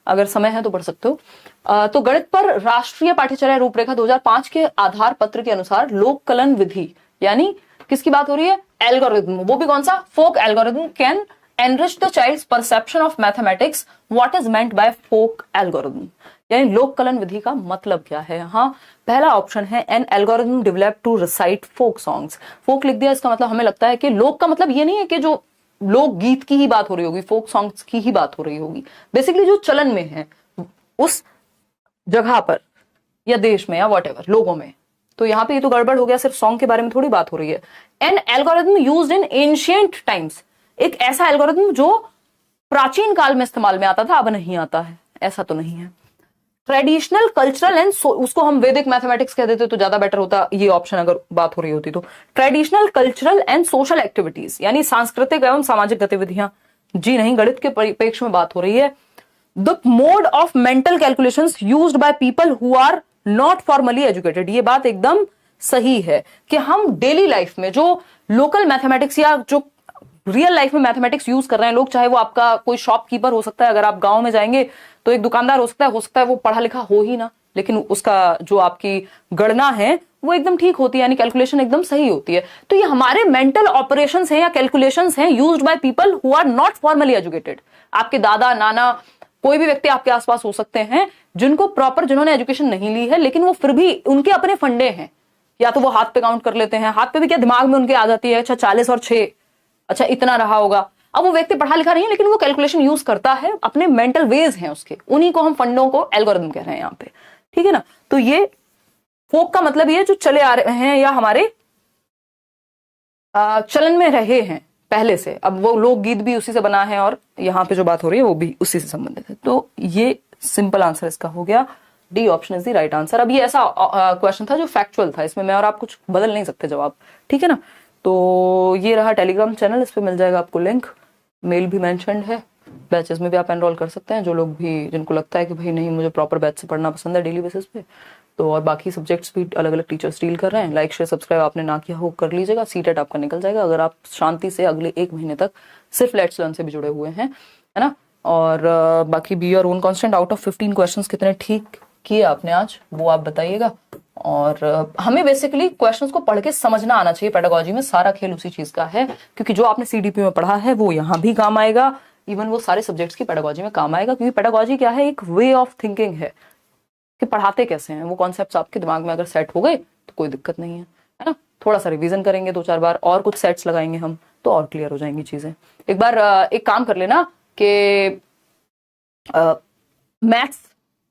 अगर समय है तो पढ़ सकते हो। तो गणित पर राष्ट्रीय पाठ्यचर्या रूपरेखा 2005 के आधार पत्र के अनुसार लोक कलन विधि, यानी किसकी बात हो रही है? एल्गोरिथम, वो भी कौन सा? Folk algorithm can enrich the child's perception of mathematics, what is meant by folk algorithm, यानी लोक कलन विधि का मतलब क्या है? हाँ, पहला ऑप्शन है an algorithm develop to recite folk songs. Folk लिख दिया, इसका मतलब हमें लगता है कि लोक का मतलब ये नहीं है कि जो लोक गीत की ही बात हो रही होगी, फोक सॉन्ग्स की ही बात हो रही होगी, बेसिकली जो चलन में है उस जगह पर या देश में या व्हाटएवर लोगों में। तो यहाँ पे ये तो गड़बड़ हो गया, सिर्फ सॉन्ग के बारे में थोड़ी बात हो रही है। An algorithm used in ancient times, एक ऐसा एल्गोरिथम जो प्राचीन काल में इस्तेमाल में आता था, अब नहीं आता है, ऐसा तो नहीं है। ट्रेडिशनल कल्चरल एंड उसको हम वैदिक मैथमेटिक्स कह देते तो ज्यादा बेटर होता, ये ऑप्शन अगर बात हो रही होती तो। Traditional cultural and social activities, यानी सांस्कृतिक एवं सामाजिक गतिविधियां, जी नहीं, गणित के परिप्रेक्ष्य में बात हो रही है। The mode of mental calculations used by people who are not formally educated, ये बात एकदम सही है कि हम डेली लाइफ में जो लोकल मैथमेटिक्स या जो रियल लाइफ में मैथमेटिक्स यूज कर रहे हैं लोग, चाहे वो आपका कोई शॉपकीपर हो सकता है, अगर आप गांव में जाएंगे तो एक दुकानदार हो सकता है वो पढ़ा लिखा हो ही ना, लेकिन उसका जो आपकी गणना है वो एकदम ठीक होती है, यानी कैलकुलेशन एकदम सही होती है। तो ये हमारे मेंटल ऑपरेशंस हैं या कैलकुलेशंस हैं used by people who are not formally educated. आपके दादा नाना कोई भी व्यक्ति आपके आसपास हो सकते हैं जिनको प्रॉपर, जिन्होंने एजुकेशन नहीं ली है, लेकिन वो फिर भी उनके अपने फंडे हैं, या तो वो हाथ पे काउंट कर लेते हैं, हाथ पे भी क्या दिमाग में उनके आ जाती है, अच्छा 40 और 6, अच्छा इतना रहा होगा। अब वो व्यक्ति पढ़ा लिखा नहीं है लेकिन वो कैलकुलेशन यूज करता है, अपने मेंटल वेज हैं उसके, उन्हीं को हम फंडों को एल्गोरिथम कह रहे हैं यहाँ पे, ठीक है ना। तो ये फोक का मतलब ये जो चले आ रहे हैं या हमारे चलन में रहे हैं पहले से, अब वो लोक गीत भी उसी से बना है और यहाँ पे जो बात हो रही है वो भी उसी से संबंधित है। तो ये सिंपल आंसर इसका हो गया, D option is the right answer. अब ये ऐसा क्वेश्चन था जो फैक्चुअल था, इसमें मैं और आप कुछ बदल नहीं सकते जवाब, ठीक है ना। तो ये रहा टेलीग्राम चैनल, इस पे मिल जाएगा आपको लिंक, मेल भी मेंशन्ड है, बैचेस में भी आप एनरोल कर सकते हैं, जो लोग भी, जिनको लगता है कि भाई नहीं मुझे प्रॉपर बैच से पढ़ना पसंद है डेली बेसिस पे, तो और बाकी सब्जेक्ट्स भी अलग अलग टीचर्स डील कर रहे हैं। लाइक शेयर सब्सक्राइब आपने ना किया हो कर लीजिएगा, सीटेट आपका निकल जाएगा अगर आप शांति से अगले 1 महीने तक सिर्फ लेट्स लर्न से भी जुड़े हुए हैं, है ना। और बाकी be your own constant, out of 15 questions कितने ठीक किए आपने आज वो आप बताइएगा। और हमें बेसिकली क्वेश्चंस को पढ़ के समझना आना चाहिए, पेडागोजी में सारा खेल उसी चीज का है, क्योंकि जो आपने सीडीपी में पढ़ा है वो यहाँ भी काम आएगा, इवन वो सारे सब्जेक्ट्स की पेडागोजी में काम आएगा, क्योंकि पेडागोजी क्या है, एक वे ऑफ थिंकिंग है कि पढ़ाते कैसे हैं, वो कॉन्सेप्ट्स आपके दिमाग में अगर सेट हो गए तो कोई दिक्कत नहीं है ना। थोड़ा सा रिवीजन करेंगे 2-4 बार और कुछ सेट्स लगाएंगे हम तो और क्लियर हो जाएंगी चीजें। एक बार एक काम कर लेना कि maths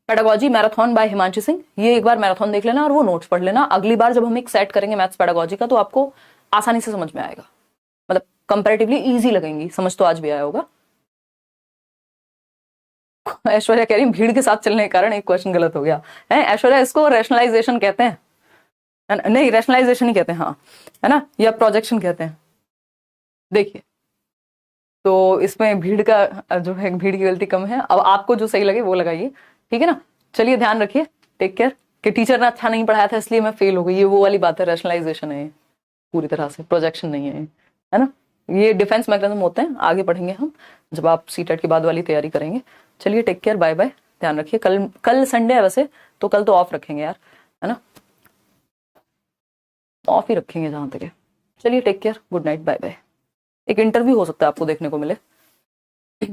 pedagogy marathon by Himanshi Singh, ये एक बार मैराथन देख लेना और वो नोट्स पढ़ लेना। अगली बार जब हम एक सेट करेंगे मैथ्स पेडागोजी का तो आपको आसानी से समझ में आएगा, मतलब कंपैरेटिवली इजी लगेंगी, समझ तो आज भी आया होगा। ऐश्वर्या कह रही भीड़ के साथ चलने के कारण एक क्वेश्चन गलत हो गया है। ऐश्वर्या, इसको रैशनलाइजेशन कहते हैं, नहीं रैशनलाइजेशन ही कहते हैं, हाँ है ना, या प्रोजेक्शन कहते हैं। देखिए तो इसमें भीड़ का जो है, भीड़ की गलती कम है। अब आपको जो सही लगे वो लगाइए, ठीक है ना। चलिए ध्यान रखिए, टेक केयर। कि टीचर ने अच्छा नहीं पढ़ाया था इसलिए मैं फेल हो गई, ये वो वाली बात है, रैशनलाइजेशन है पूरी तरह से, प्रोजेक्शन नहीं है ना। ये डिफेंस मैकेनिज्म होते हैं, आगे पढ़ेंगे हम जब आप सीटेट के बाद वाली तैयारी करेंगे। चलिए टेक केयर, बाय बाय, ध्यान रखिए। कल संडे है वैसे तो कल तो ऑफ रखेंगे यार, है ना, ऑफ ही रखेंगे जहां तक है। चलिए take care, good night, bye bye. एक इंटरव्यू हो सकता है आपको देखने को मिले।